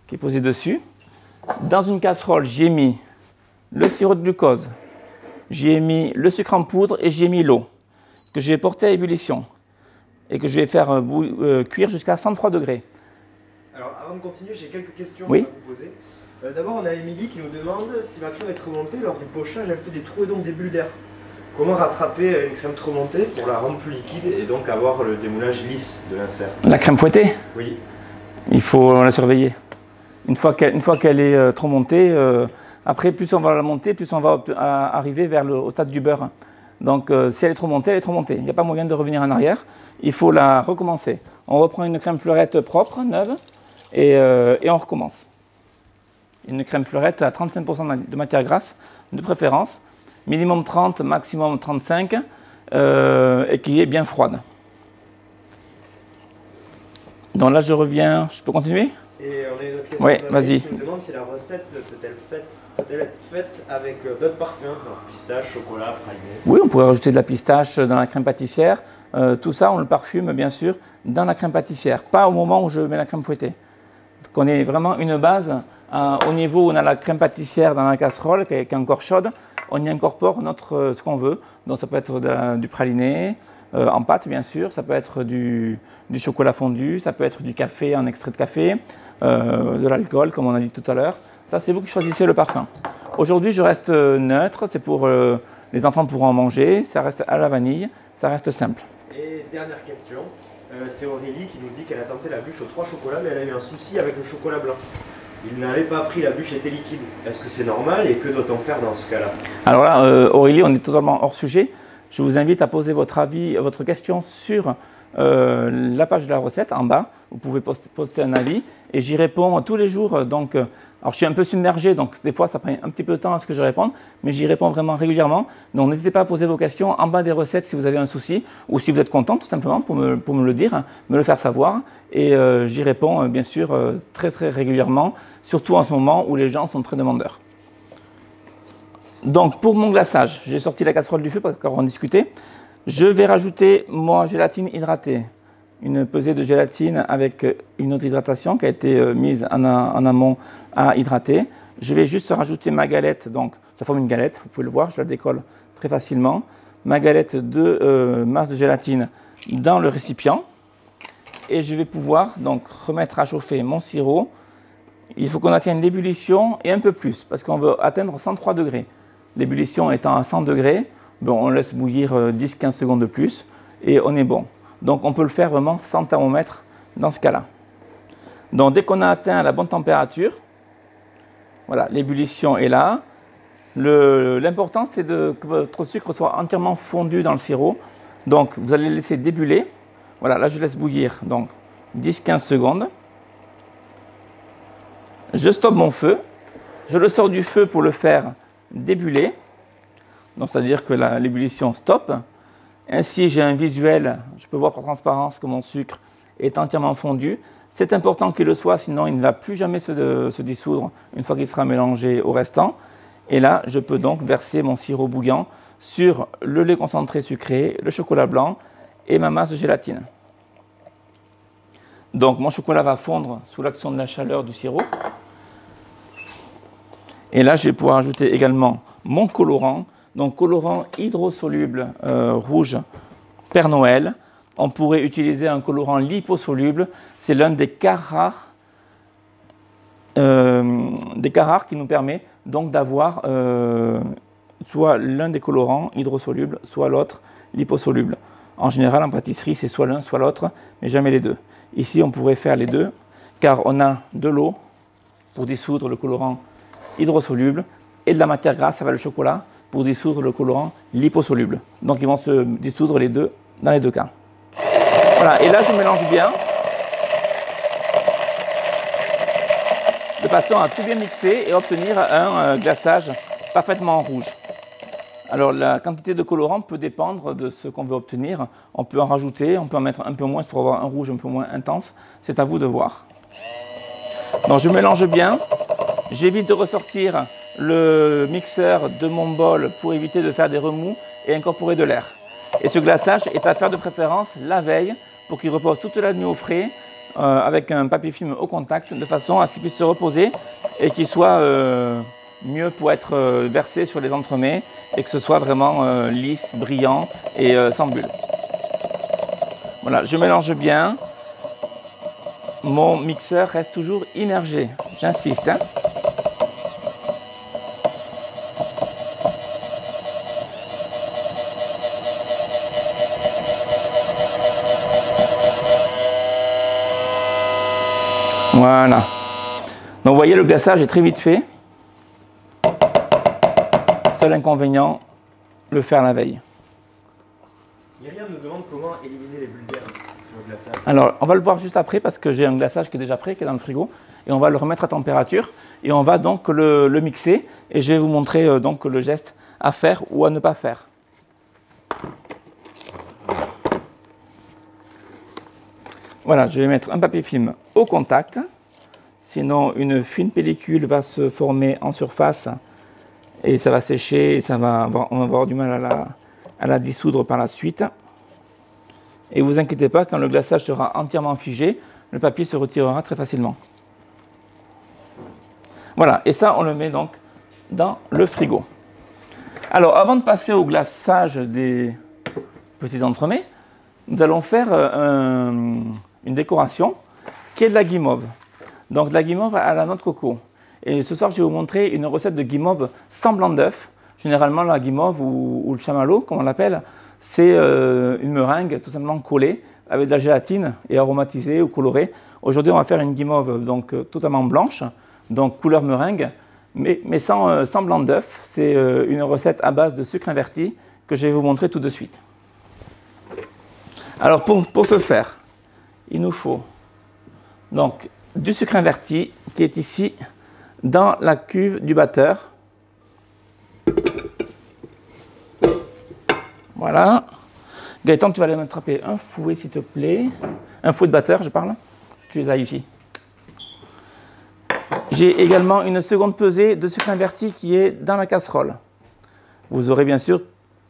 qui est posée dessus. Dans une casserole, j'y ai mis le sirop de glucose, j'y ai mis le sucre en poudre et j'y ai mis l'eau que je vais porter à ébullition et que je vais faire cuire jusqu'à 103 degrés. Alors, avant de continuer, j'ai quelques questions oui. à vous poser. D'abord, on a Émilie qui nous demande si ma crème est trop montée. Lors du pochage, elle fait des trous et donc des bulles d'air. Comment rattraper une crème trop montée pour la rendre plus liquide et donc avoir le démoulage lisse de l'insert? La crème fouettée? Oui. Il faut la surveiller. Une fois qu'elle est trop montée, après, plus on va la monter, plus on va arriver au stade du beurre. Donc, si elle est trop montée, elle est trop montée. Il n'y a pas moyen de revenir en arrière. Il faut la recommencer. On reprend une crème fleurette propre, neuve, et on recommence. Une crème fleurette à 35% de matière grasse, de préférence. Minimum 30, maximum 35, et qui est bien froide. Donc là, je reviens. Je peux continuer? Et on a une autre question. Oui, vas-y. Je me demande si la recette peut-elle être faite avec d'autres parfums, alors pistache, chocolat, praliné. Oui, on pourrait rajouter de la pistache dans la crème pâtissière. Tout ça, on le parfume, bien sûr, dans la crème pâtissière. Pas au moment où je mets la crème fouettée. Qu'on ait vraiment une base au niveau où on a la crème pâtissière dans la casserole, qui est encore chaude. On y incorpore ce qu'on veut. Donc ça peut être du praliné, en pâte bien sûr, ça peut être du chocolat fondu, ça peut être du café en extrait de café, de l'alcool comme on a dit tout à l'heure. Ça c'est vous qui choisissez le parfum. Aujourd'hui je reste neutre, c'est pour les enfants pourront en manger, ça reste à la vanille, ça reste simple. Et dernière question, c'est Aurélie qui nous dit qu'elle a tenté la bûche aux 3 chocolats mais elle a eu un souci avec le chocolat blanc. Il n'avait pas pris, la bûche était liquide. Est-ce que c'est normal et que doit-on faire dans ce cas-là? Alors là, Aurélie, on est totalement hors sujet. Je vous invite à poser votre avis, votre question sur la page de la recette en bas. Vous pouvez poster un avis et j'y réponds tous les jours. Donc, alors je suis un peu submergé, donc des fois ça prend un petit peu de temps à ce que je réponde, mais j'y réponds vraiment régulièrement. Donc n'hésitez pas à poser vos questions en bas des recettes si vous avez un souci ou si vous êtes content tout simplement pour me le dire, me le faire savoir. Et j'y réponds bien sûr très régulièrement, surtout en ce moment où les gens sont très demandeurs. Donc pour mon glaçage, j'ai sorti la casserole du feu parce qu'on discutait. Je vais rajouter ma gélatine hydratée, une pesée de gélatine avec une autre hydratation qui a été mise en amont à hydrater. Je vais juste rajouter ma galette, donc ça forme une galette, vous pouvez le voir, je la décolle très facilement. Ma galette de masse de gélatine dans le récipient. Et je vais pouvoir donc remettre à chauffer mon sirop il faut qu'on atteigne l'ébullition et un peu plus, parce qu'on veut atteindre 103 degrés. L'ébullition étant à 100 degrés, bon, on laisse bouillir 10-15 secondes de plus et on est bon. Donc on peut le faire vraiment sans thermomètre dans ce cas-là. Donc dès qu'on a atteint la bonne température, voilà, l'ébullition est là. L'important c'est que votre sucre soit entièrement fondu dans le sirop. Donc vous allez le laisser débuller. Voilà, là je laisse bouillir donc 10-15 secondes. Je stoppe mon feu. Je le sors du feu pour le faire débuller. Donc c'est-à-dire que l'ébullition stoppe. Ainsi j'ai un visuel, je peux voir par transparence que mon sucre est entièrement fondu. C'est important qu'il le soit, sinon il ne va plus jamais se dissoudre une fois qu'il sera mélangé au restant. Et là, je peux donc verser mon sirop bouillant sur le lait concentré sucré, le chocolat blanc et ma masse de gélatine. Donc mon chocolat va fondre sous l'action de la chaleur du sirop. Et là, je vais pouvoir ajouter également mon colorant. Donc colorant hydrosoluble rouge Père Noël. On pourrait utiliser un colorant liposoluble. C'est l'un des cas rares qui nous permet donc d'avoir soit l'un des colorants hydrosolubles, soit l'autre liposoluble. En général, en pâtisserie, c'est soit l'un, soit l'autre, mais jamais les deux. Ici, on pourrait faire les deux, car on a de l'eau pour dissoudre le colorant hydrosoluble et de la matière grasse avec le chocolat pour dissoudre le colorant liposoluble. Donc, ils vont se dissoudre les deux dans les deux cas. Voilà, et là, je mélange bien de façon à tout bien mixer et obtenir un glaçage parfaitement rouge. Alors la quantité de colorant peut dépendre de ce qu'on veut obtenir. On peut en rajouter, on peut en mettre un peu moins pour avoir un rouge un peu moins intense. C'est à vous de voir. Donc je mélange bien. J'évite de ressortir le mixeur de mon bol pour éviter de faire des remous et incorporer de l'air. Et ce glaçage est à faire de préférence la veille pour qu'il repose toute la nuit au frais avec un papier film au contact de façon à ce qu'il puisse se reposer et qu'il soit mieux pour être versé sur les entremets et que ce soit vraiment lisse, brillant et sans bulles. Voilà, je mélange bien. Mon mixeur reste toujours immergé, j'insiste. Hein. Voilà. Donc vous voyez, le glaçage est très vite fait. Seul inconvénient, le faire la veille. Myriam nous demande comment éliminer les bulles d'air sur le glaçage. Alors, on va le voir juste après parce que j'ai un glaçage qui est déjà prêt, qui est dans le frigo. Et on va le remettre à température. Et on va donc le mixer. Et je vais vous montrer donc le geste à faire ou à ne pas faire. Voilà, je vais mettre un papier film au contact. Sinon, une fine pellicule va se former en surface et ça va sécher et on va avoir du mal à la dissoudre par la suite. Et ne vous inquiétez pas, quand le glaçage sera entièrement figé, le papier se retirera très facilement. Voilà, et ça, on le met donc dans le frigo. Alors, avant de passer au glaçage des petits entremets, nous allons faire une décoration qui est de la guimauve. Donc de la guimauve à la noix de coco. Et ce soir, je vais vous montrer une recette de guimauve sans blanc d'œuf. Généralement, la guimauve ou le chamallow, comme on l'appelle, c'est une meringue tout simplement collée avec de la gélatine et aromatisée ou colorée. Aujourd'hui, on va faire une guimauve donc totalement blanche, donc couleur meringue, mais sans blanc d'œuf. C'est une recette à base de sucre inverti que je vais vous montrer tout de suite. Alors pour ce faire, il nous faut donc du sucre inverti qui est ici dans la cuve du batteur. Voilà. Gaëtan, tu vas aller m'attraper un fouet s'il te plaît. Un fouet de batteur, je parle. Tu les as ici. J'ai également une seconde pesée de sucre inverti qui est dans la casserole. Vous aurez bien sûr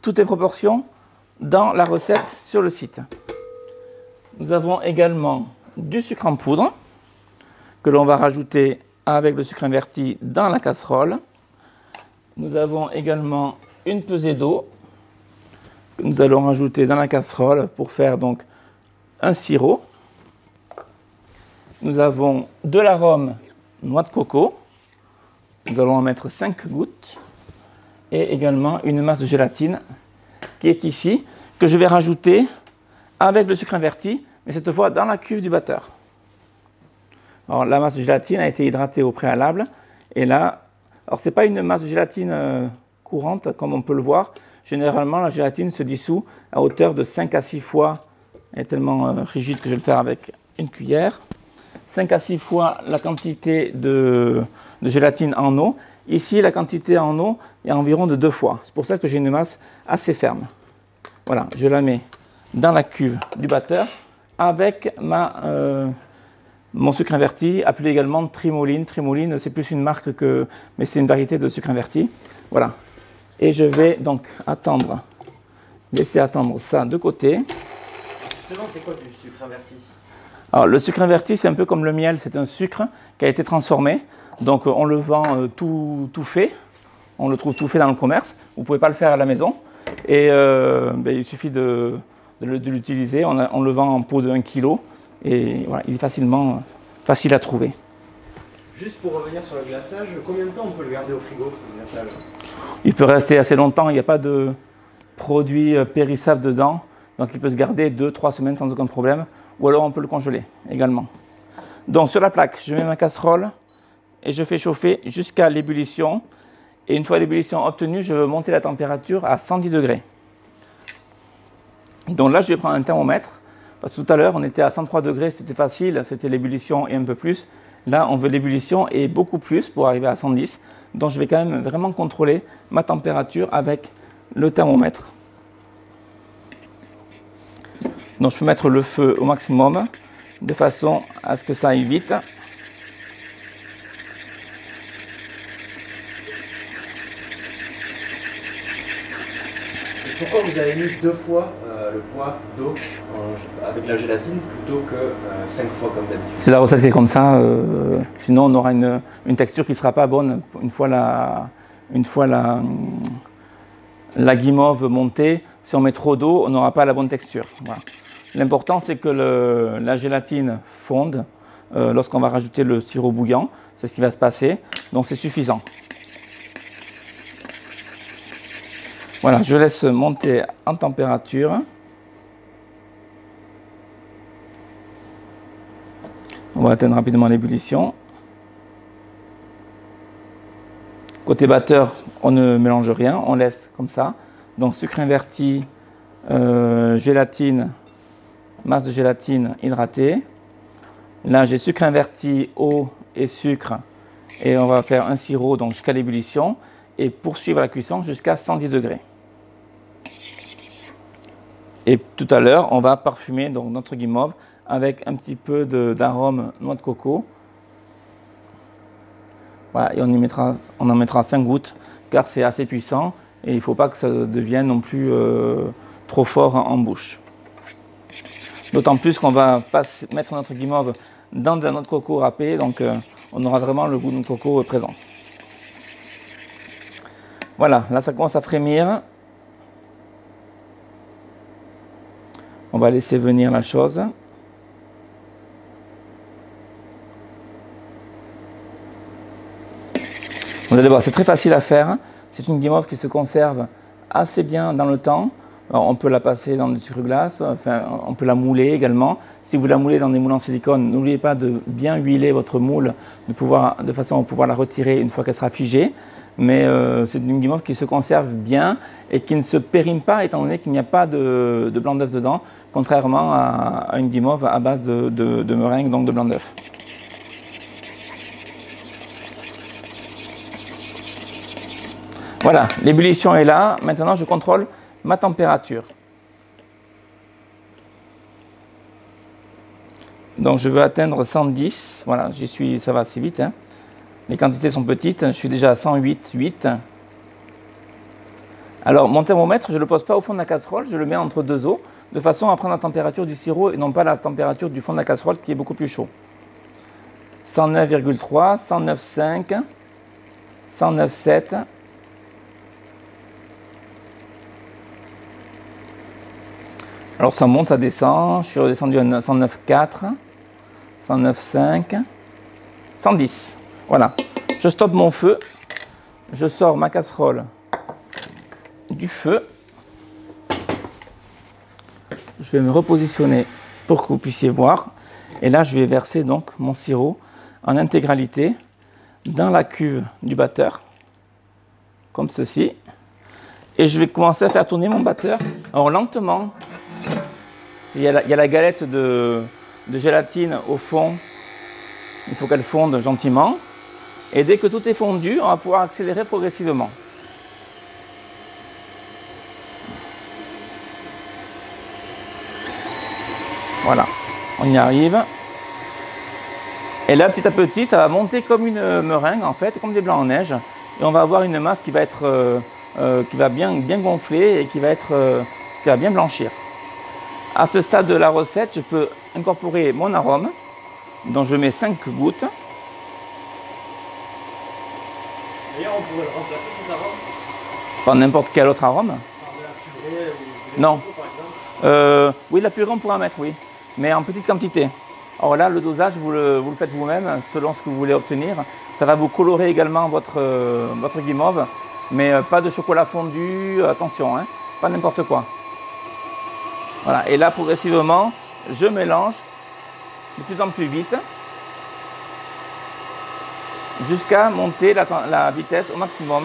toutes les proportions dans la recette sur le site. Nous avons également du sucre en poudre que l'on va rajouter avec le sucre inverti dans la casserole. Nous avons également une pesée d'eau que nous allons rajouter dans la casserole pour faire donc un sirop. Nous avons de l'arôme noix de coco. Nous allons en mettre 5 gouttes. Et également une masse de gélatine qui est ici, que je vais rajouter avec le sucre inverti, mais cette fois dans la cuve du batteur. Alors la masse de gélatine a été hydratée au préalable. Et là, alors ce n'est pas une masse de gélatine courante comme on peut le voir. Généralement, la gélatine se dissout à hauteur de 5 à 6 fois. Elle est tellement rigide que je vais le faire avec une cuillère. 5 à 6 fois la quantité de gélatine en eau. Ici, la quantité en eau est environ de 2 fois. C'est pour ça que j'ai une masse assez ferme. Voilà, je la mets dans la cuve du batteur avec mon sucre inverti, appelé également Trimoline. Trimoline, c'est plus une marque mais c'est une variété de sucre inverti. Voilà. Et je vais donc laisser attendre ça de côté. Justement, c'est quoi du sucre inverti? Alors, le sucre inverti, c'est un peu comme le miel, c'est un sucre qui a été transformé. Donc, on le vend tout fait. On le trouve tout fait dans le commerce. Vous ne pouvez pas le faire à la maison. Et il suffit de l'utiliser. On le vend en pot de 1 kg. Et voilà, il est facile à trouver. Juste pour revenir sur le glaçage, combien de temps on peut le garder au frigo, le glaçage? Il peut rester assez longtemps. Il n'y a pas de produit périssable dedans. Donc, il peut se garder 2-3 semaines sans aucun problème. Ou alors, on peut le congeler également. Donc, sur la plaque, je mets ma casserole et je fais chauffer jusqu'à l'ébullition. Et une fois l'ébullition obtenue, je veux monter la température à 110 degrés. Donc là, je vais prendre un thermomètre. Parce que tout à l'heure, on était à 103 degrés, c'était facile, c'était l'ébullition et un peu plus. Là, on veut l'ébullition et beaucoup plus pour arriver à 110. Donc, je vais quand même vraiment contrôler ma température avec le thermomètre. Donc, je peux mettre le feu au maximum de façon à ce que ça aille vite. Pourquoi vous avez mis 2 fois le poids d'eau avec la gélatine plutôt que 5 fois comme d'habitude? C'est la recette qui est comme ça, sinon on aura une texture qui ne sera pas bonne une fois la guimauve montée. Si on met trop d'eau, on n'aura pas la bonne texture. Voilà. L'important c'est que la gélatine fonde lorsqu'on va rajouter le sirop bouillant, c'est ce qui va se passer, donc c'est suffisant. Voilà, je laisse monter en température. On va atteindre rapidement l'ébullition. Côté batteur, on ne mélange rien, on laisse comme ça. Donc sucre inverti, gélatine, masse de gélatine hydratée. Là, j'ai sucre inverti, eau et sucre. Et on va faire un sirop donc jusqu'à l'ébullition et poursuivre la cuisson jusqu'à 110 degrés. Et tout à l'heure, on va parfumer donc notre guimauve avec un petit peu d'arôme noix de coco. Voilà, et on en mettra 5 gouttes car c'est assez puissant et il ne faut pas que ça devienne non plus trop fort en bouche. D'autant plus qu'on va pas mettre notre guimauve dans de la noix de coco râpée, donc on aura vraiment le goût de noix de coco présent. Voilà, là ça commence à frémir. On va laisser venir la chose. Vous allez voir, c'est très facile à faire. C'est une guimauve qui se conserve assez bien dans le temps. Alors, on peut la passer dans du sucre glace, enfin, on peut la mouler également. Si vous la moulez dans des moules en silicone, n'oubliez pas de bien huiler votre moule de façon à pouvoir la retirer une fois qu'elle sera figée. Mais c'est une guimauve qui se conserve bien et qui ne se périme pas étant donné qu'il n'y a pas de blanc d'œuf dedans, contrairement à une guimauve à base de meringue, donc de blanc d'œuf. Voilà, l'ébullition est là. Maintenant, je contrôle ma température. Donc, je veux atteindre 110. Voilà, j'y suis, ça va assez vite. Hein. Les quantités sont petites. Je suis déjà à 108,8. Alors, mon thermomètre, je ne le pose pas au fond de la casserole. Je le mets entre deux eaux, de façon à prendre la température du sirop et non pas la température du fond de la casserole qui est beaucoup plus chaud. 109,3, 109,5, 109,7. Alors ça monte, ça descend, je suis redescendu à 109,4, 109,5, 110. Voilà, je stoppe mon feu, je sors ma casserole du feu. Je vais me repositionner pour que vous puissiez voir. Et là, je vais verser donc mon sirop en intégralité dans la cuve du batteur, comme ceci. Et je vais commencer à faire tourner mon batteur. Alors lentement, il y a la galette de gélatine au fond. Il faut qu'elle fonde gentiment. Et dès que tout est fondu, on va pouvoir accélérer progressivement. Voilà, on y arrive. Et là, petit à petit, ça va monter comme une meringue, en fait, comme des blancs en neige. Et on va avoir une masse qui va être, qui va bien gonfler et qui va bien blanchir. À ce stade de la recette, je peux incorporer mon arôme, dont je mets 5 gouttes. D'ailleurs, on pourrait le remplacer cet arôme Par n'importe quel autre arôme. par de la purée ou du Non. lait par exemple. Oui, la purée, on pourra mettre, oui, mais en petite quantité. Alors là, le dosage, vous le faites vous-même, selon ce que vous voulez obtenir. Ça va vous colorer également votre guimauve, mais pas de chocolat fondu, attention, hein, pas n'importe quoi. Voilà, et là, progressivement, je mélange de plus en plus vite, jusqu'à monter la vitesse au maximum,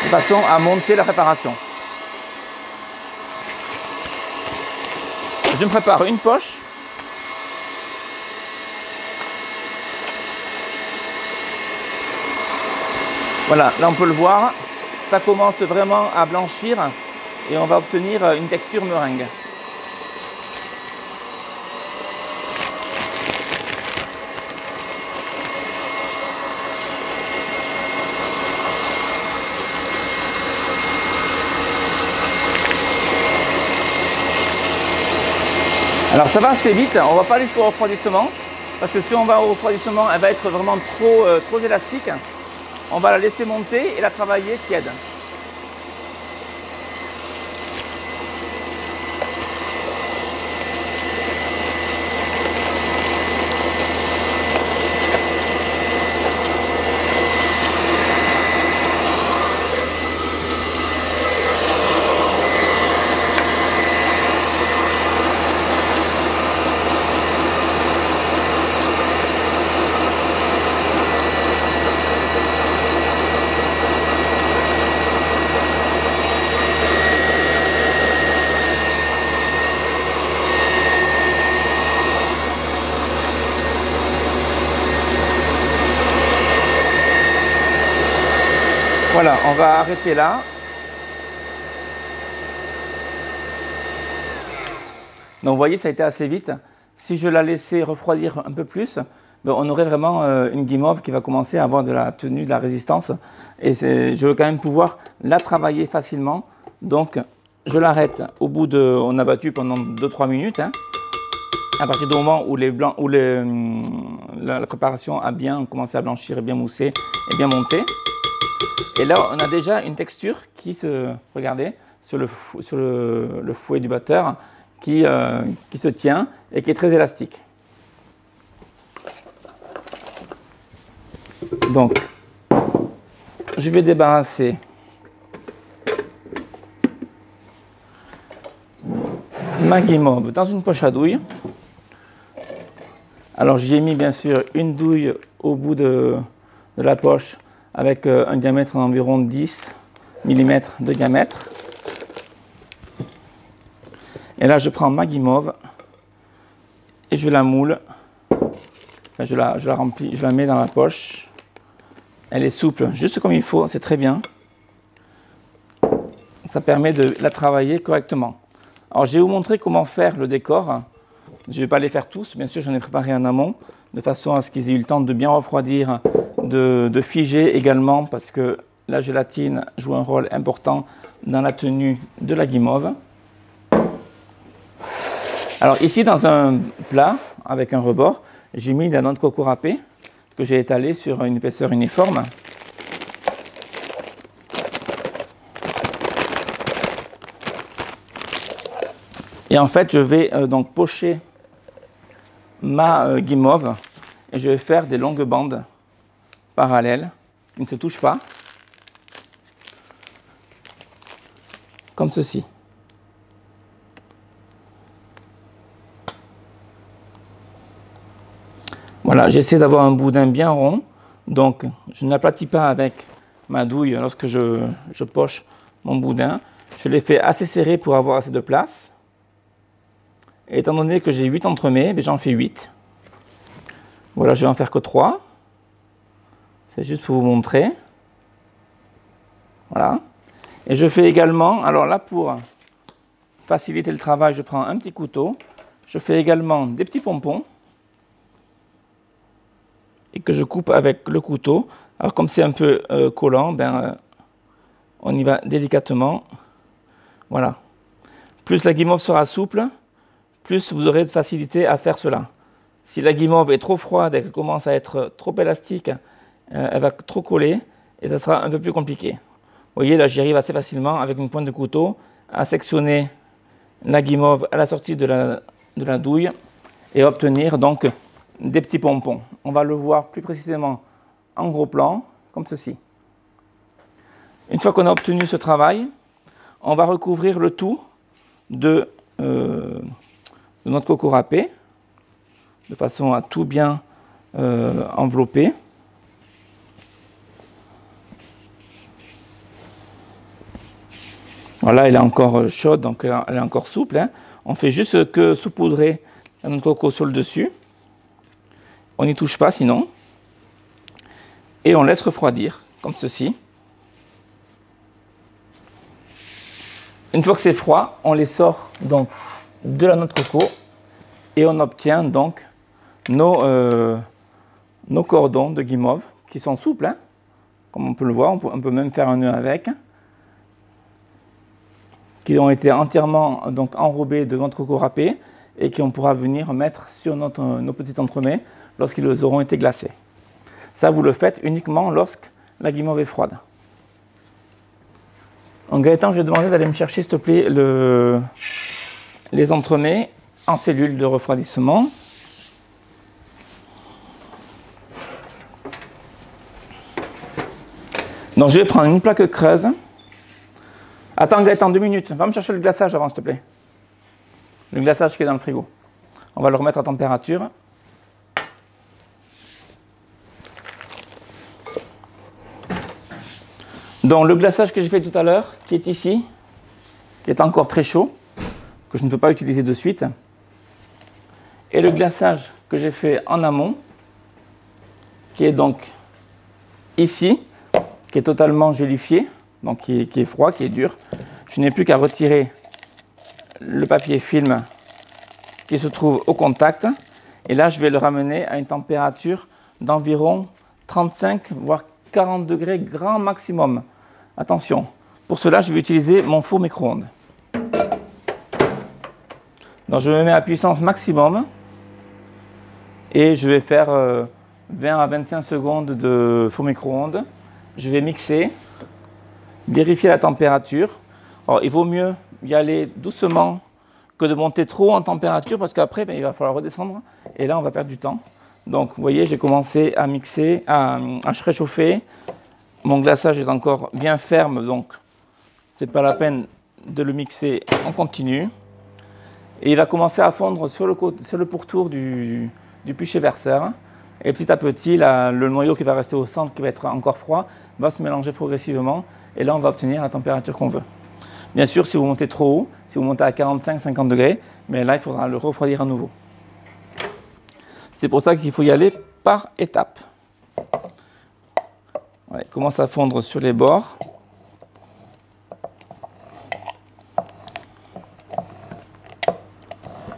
de façon à monter la préparation. Je me prépare une poche. Voilà, là on peut le voir, ça commence vraiment à blanchir et on va obtenir une texture meringue. Alors ça va assez vite, on ne va pas aller jusqu'au refroidissement, parce que si on va au refroidissement, elle va être vraiment trop élastique. On va la laisser monter et la travailler tiède. Voilà, on va arrêter là. Donc vous voyez, ça a été assez vite. Si je la laissais refroidir un peu plus, ben, on aurait vraiment une guimauve qui va commencer à avoir de la tenue, de la résistance. Et je veux quand même pouvoir la travailler facilement. Donc je l'arrête au bout de... On a battu pendant 2-3 minutes. Hein. À partir du moment où, la préparation a bien commencé à blanchir et bien mousser et bien monter. Et là, on a déjà une texture qui regardez, sur le fouet du batteur, qui se tient et qui est très élastique. Donc, je vais débarrasser ma guimauve dans une poche à douille. Alors, j'y ai mis bien sûr une douille au bout de la poche, avec un diamètre d'environ 10 mm de diamètre. Et là, je prends ma guimauve et je la moule. Enfin, je la remplis, je la mets dans la poche. Elle est souple, juste comme il faut, c'est très bien. Ça permet de la travailler correctement. Alors, je vais vous montrer comment faire le décor. Je ne vais pas les faire tous, bien sûr, j'en ai préparé en amont, de façon à ce qu'ils aient eu le temps de bien refroidir, de figer également, parce que la gélatine joue un rôle important dans la tenue de la guimauve. Alors ici, dans un plat avec un rebord, j'ai mis de la noix de coco râpée que j'ai étalée sur une épaisseur uniforme. Et en fait, je vais donc pocher ma guimauve et je vais faire des longues bandes parallèles qui ne se touchent pas, comme ceci. Voilà, j'essaie d'avoir un boudin bien rond, donc je n'aplatis pas avec ma douille lorsque je poche mon boudin. Je l'ai fait assez serré pour avoir assez de place. Et étant donné que j'ai 8 entremets, j'en fais 8. Voilà, je vais en faire que 3. C'est juste pour vous montrer. Voilà. Et je fais également, alors là pour faciliter le travail, je prends un petit couteau. Je fais également des petits pompons. Et que je coupe avec le couteau. Alors comme c'est un peu collant, on y va délicatement. Voilà. Plus la guimauve sera souple, plus vous aurez de facilité à faire cela. Si la guimauve est trop froide et qu'elle commence à être trop élastique, elle va trop coller et ça sera un peu plus compliqué. Vous voyez, là j'y arrive assez facilement avec une pointe de couteau à sectionner la guimauve à la sortie de la douille et obtenir donc des petits pompons. On va le voir plus précisément en gros plan, comme ceci. Une fois qu'on a obtenu ce travail, on va recouvrir le tout de notre coco râpé, de façon à tout bien envelopper. Voilà, elle est encore chaude, donc elle est encore souple. Hein. On fait juste que saupoudrer notre coco sur le dessus. On n'y touche pas sinon. Et on laisse refroidir, comme ceci. Une fois que c'est froid, on les sort donc de la noix de coco et on obtient donc nos cordons de guimauve qui sont souples, hein, comme on peut le voir. On peut même faire un nœud avec, qui ont été entièrement donc enrobés de noix de coco râpée et qu'on pourra venir mettre sur nos petits entremets lorsqu'ils auront été glacés. Ça, vous le faites uniquement lorsque la guimauve est froide. En Gaëtan, je vais demander d'aller me chercher, s'il te plaît, les entremets en cellules de refroidissement. Donc, je vais prendre une plaque creuse. Attends, Gaëtan, 2 minutes. Va me chercher le glaçage avant, s'il te plaît. Le glaçage qui est dans le frigo. On va le remettre à température. Donc le glaçage que j'ai fait tout à l'heure, qui est ici, qui est encore très chaud, que je ne peux pas utiliser de suite, et le glaçage que j'ai fait en amont, qui est donc ici, qui est totalement gélifié, donc qui est froid, qui est dur. Je n'ai plus qu'à retirer le papier film qui se trouve au contact, et là je vais le ramener à une température d'environ 35 voire 40 degrés grand maximum. Attention, pour cela, je vais utiliser mon four micro-ondes. Donc, je me mets à puissance maximum et je vais faire 20 à 25 secondes de four micro-ondes. Je vais mixer, vérifier la température. Alors, il vaut mieux y aller doucement que de monter trop en température parce qu'après, il va falloir redescendre et là, on va perdre du temps. Donc, vous voyez, j'ai commencé à mixer, à réchauffer. Mon glaçage est encore bien ferme, donc ce n'est pas la peine de le mixer en continu. Et il va commencer à fondre sur le pourtour du pichet verseur. Et petit à petit, le noyau qui va rester au centre, qui va être encore froid, va se mélanger progressivement. Et là, on va obtenir la température qu'on veut. Bien sûr, si vous montez trop haut, si vous montez à 45-50 degrés, mais là, il faudra le refroidir à nouveau. C'est pour ça qu'il faut y aller par étapes. Voilà, il commence à fondre sur les bords.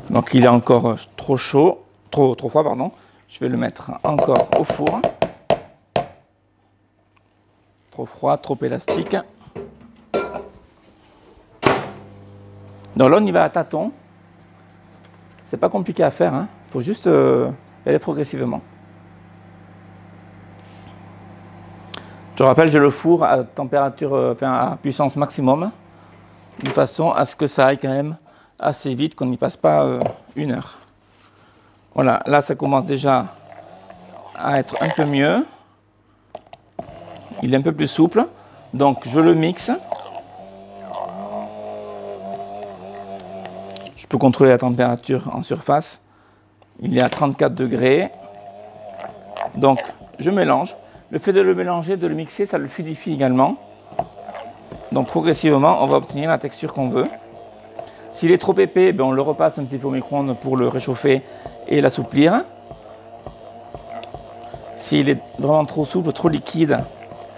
Donc il est encore trop chaud, trop froid, pardon. Je vais le mettre encore au four. Trop froid, trop élastique. Donc là on y va à tâtons. C'est pas compliqué à faire, hein. Il faut juste y aller progressivement. Je rappelle, j'ai le four à température, à puissance maximum, de façon à ce que ça aille quand même assez vite, qu'on n'y passe pas 1 heure. Voilà, là ça commence déjà à être un peu mieux. Il est un peu plus souple. Donc je le mixe. Je peux contrôler la température en surface. Il est à 34 degrés. Donc je mélange. Le fait de le mélanger, de le mixer, ça le fluidifie également. Donc progressivement, on va obtenir la texture qu'on veut. S'il est trop épais, on le repasse un petit peu au micro-ondes pour le réchauffer et l'assouplir. S'il est vraiment trop souple, trop liquide,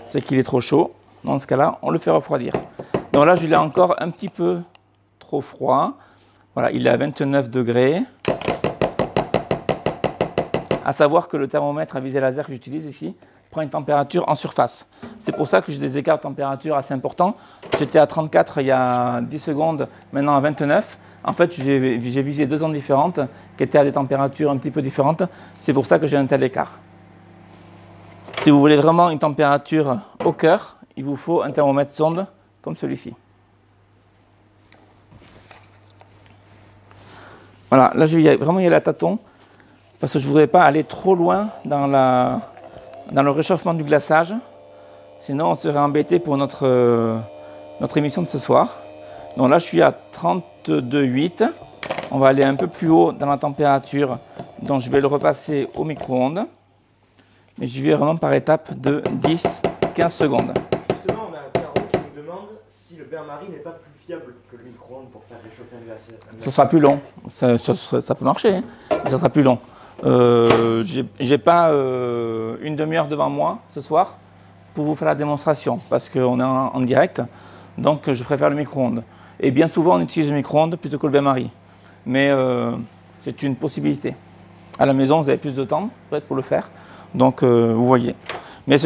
c'est qu'il est trop chaud. Dans ce cas-là, on le fait refroidir. Donc là, je l'ai encore un petit peu trop froid. Voilà, il est à 29 degrés. À savoir que le thermomètre à visée laser que j'utilise ici prend une température en surface. C'est pour ça que j'ai des écarts de température assez importants. J'étais à 34 il y a 10 secondes, maintenant à 29. En fait, j'ai visé 2 ondes différentes qui étaient à des températures un petit peu différentes. C'est pour ça que j'ai un tel écart. Si vous voulez vraiment une température au cœur, il vous faut un thermomètre sonde comme celui-ci. Voilà, là je vais vraiment y aller à tâtons parce que je ne voudrais pas aller trop loin dans le réchauffement du glaçage. Sinon, on serait embêté pour notre émission de ce soir. Donc là, je suis à 32,8. On va aller un peu plus haut dans la température. Donc je vais le repasser au micro-ondes. Mais j'y vais vraiment par étapes de 10-15 secondes. Justement, on a un Caro qui nous demande si le bain-marie n'est pas plus fiable que le micro-ondes pour faire réchauffer un glacier. Ce sera plus long. Ça peut marcher, hein, mais ça sera plus long. J'ai pas une demi-heure devant moi ce soir pour vous faire la démonstration parce qu'on est en direct. Donc je préfère le micro-ondes. Et bien souvent, on utilise le micro-ondes plutôt que le bain-marie. Mais c'est une possibilité. À la maison, vous avez plus de temps peut-être pour le faire. Donc vous voyez. Mais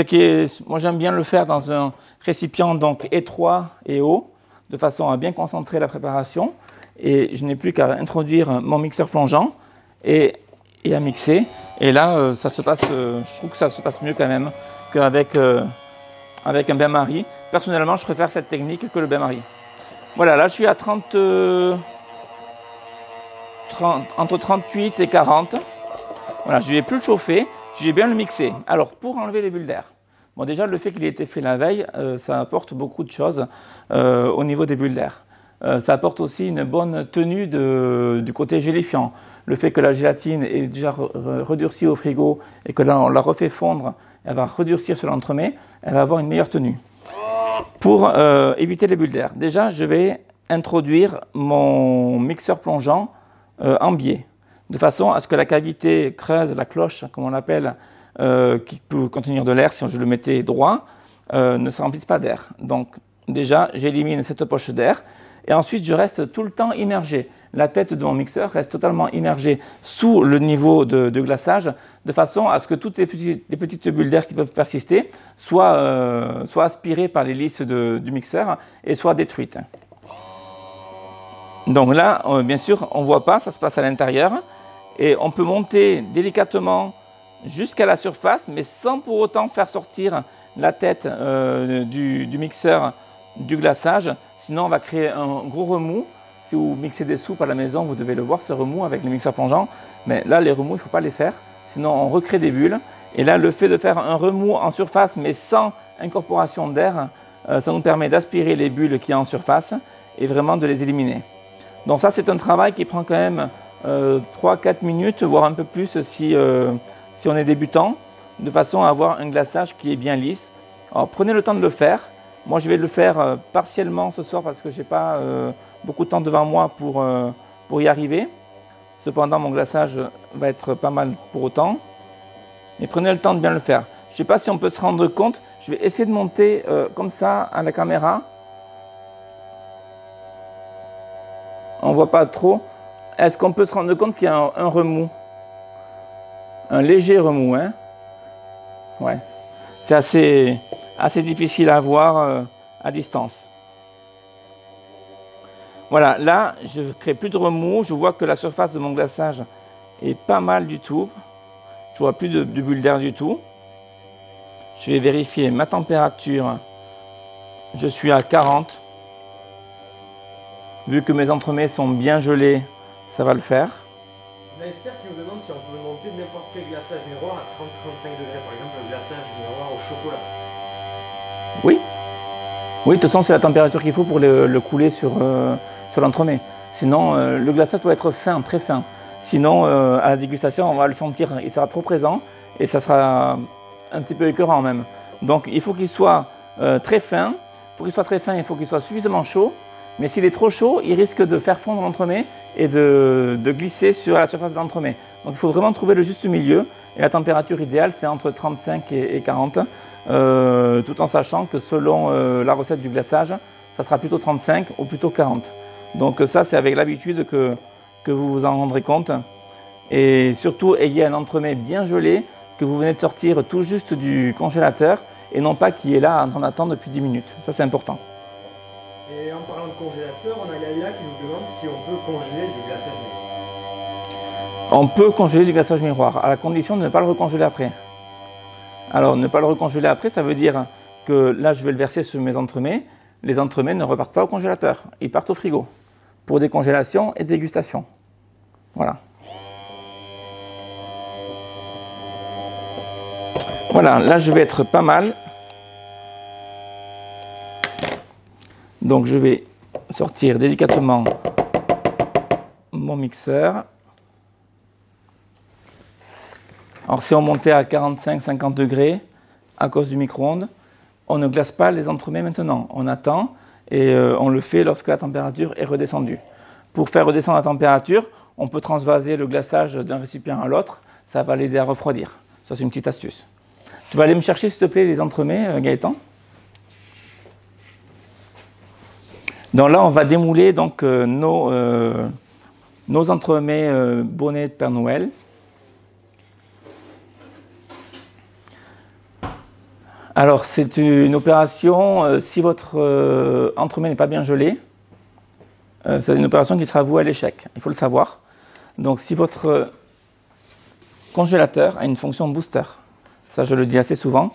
moi j'aime bien le faire dans un récipient donc étroit et haut, de façon à bien concentrer la préparation. Et je n'ai plus qu'à introduire mon mixeur plongeant et à mixer. Et là, ça se passe, je trouve que ça se passe mieux quand même qu'avec avec un bain-marie. Personnellement, je préfère cette technique que le bain-marie. Voilà, là je suis à entre 38 et 40. Voilà, je ne vais plus le chauffer. Je vais bien le mixer. Alors, pour enlever les bulles d'air, bon, déjà, le fait qu'il ait été fait la veille, ça apporte beaucoup de choses au niveau des bulles d'air. Ça apporte aussi une bonne tenue du côté gélifiant. Le fait que la gélatine est déjà redurcie au frigo et que là, on la refait fondre, elle va redurcir sur l'entremets, elle va avoir une meilleure tenue. Pour éviter les bulles d'air, déjà, je vais introduire mon mixeur plongeant en biais, de façon à ce que la cavité creuse, la cloche, comme on l'appelle, qui peut contenir de l'air si je le mettais droit, ne se remplisse pas d'air. Donc déjà, j'élimine cette poche d'air et ensuite je reste tout le temps immergé. La tête de mon mixeur reste totalement immergée sous le niveau de glaçage, de façon à ce que toutes les petites bulles d'air qui peuvent persister soient aspirées par l'hélice du mixeur et soient détruites. Donc là, bien sûr, on ne voit pas, ça se passe à l'intérieur. Et on peut monter délicatement jusqu'à la surface, mais sans pour autant faire sortir la tête du mixeur du glaçage. Sinon, on va créer un gros remous. Si vous mixez des soupes à la maison, vous devez le voir, ce remous avec le mixeur plongeant. Mais là, les remous, il ne faut pas les faire. Sinon, on recrée des bulles. Et là, le fait de faire un remous en surface, mais sans incorporation d'air, ça nous permet d'aspirer les bulles qu'il y a en surface et vraiment de les éliminer. Donc ça, c'est un travail qui prend quand même 3-4 minutes, voire un peu plus si on est débutant, de façon à avoir un glaçage qui est bien lisse. Alors prenez le temps de le faire. Moi, je vais le faire partiellement ce soir parce que je n'ai pas beaucoup de temps devant moi pour y arriver. Cependant, mon glaçage va être pas mal pour autant. Mais prenez le temps de bien le faire. Je ne sais pas si on peut se rendre compte. Je vais essayer de monter comme ça à la caméra. On ne voit pas trop. Est-ce qu'on peut se rendre compte qu'il y a un remous? Un léger remous, hein? Ouais. C'est assez difficile à voir à distance. Voilà, là, je ne crée plus de remous. Je vois que la surface de mon glaçage est pas mal du tout. Je ne vois plus de bulles d'air du tout. Je vais vérifier ma température. Je suis à 40. Vu que mes entremets sont bien gelés, ça va le faire. On a Esther qui nous demande si on peut monter n'importe quel glaçage miroir à 30-35 degrés, par exemple le glaçage miroir au chocolat. Oui. Oui, de toute façon, c'est la température qu'il faut pour le couler sur l'entremet. Sinon, le glaçage doit être fin, très fin. Sinon, à la dégustation, on va le sentir, il sera trop présent et ça sera un petit peu écœurant même. Donc, il faut qu'il soit très fin. Pour qu'il soit très fin, il faut qu'il soit suffisamment chaud. Mais s'il est trop chaud, il risque de faire fondre l'entremet et de glisser sur la surface de l'entremet. Donc, il faut vraiment trouver le juste milieu. Et la température idéale, c'est entre 35 et 40. Tout en sachant que selon la recette du glaçage, ça sera plutôt 35 ou plutôt 40. Donc ça, c'est avec l'habitude que vous vous en rendrez compte. Et surtout, ayez un entremet bien gelé, que vous venez de sortir tout juste du congélateur, et non pas qui est là en attente depuis 10 minutes. Ça, c'est important. Et en parlant de congélateur, on a Gaïa qui nous demande si on peut congeler du glaçage miroir. On peut congeler du glaçage miroir, à la condition de ne pas le recongeler après. Alors, ne pas le recongeler après, ça veut dire que là, je vais le verser sur mes entremets. Les entremets ne repartent pas au congélateur, ils partent au frigo pour décongélation et dégustation. Voilà. Voilà, là, je vais être pas mal. Donc, je vais sortir délicatement mon mixeur. Alors, si on montait à 45-50 degrés à cause du micro-ondes, on ne glace pas les entremets maintenant. On attend et on le fait lorsque la température est redescendue. Pour faire redescendre la température, on peut transvaser le glaçage d'un récipient à l'autre. Ça va l'aider à refroidir. Ça, c'est une petite astuce. Tu vas aller me chercher, s'il te plaît, les entremets, Gaëtan. Donc là, on va démouler donc, nos entremets bonnets de Père Noël. Alors, c'est une opération, si votre entremet n'est pas bien gelé, c'est une opération qui sera vouée à l'échec, il faut le savoir. Donc, si votre congélateur a une fonction booster, ça je le dis assez souvent,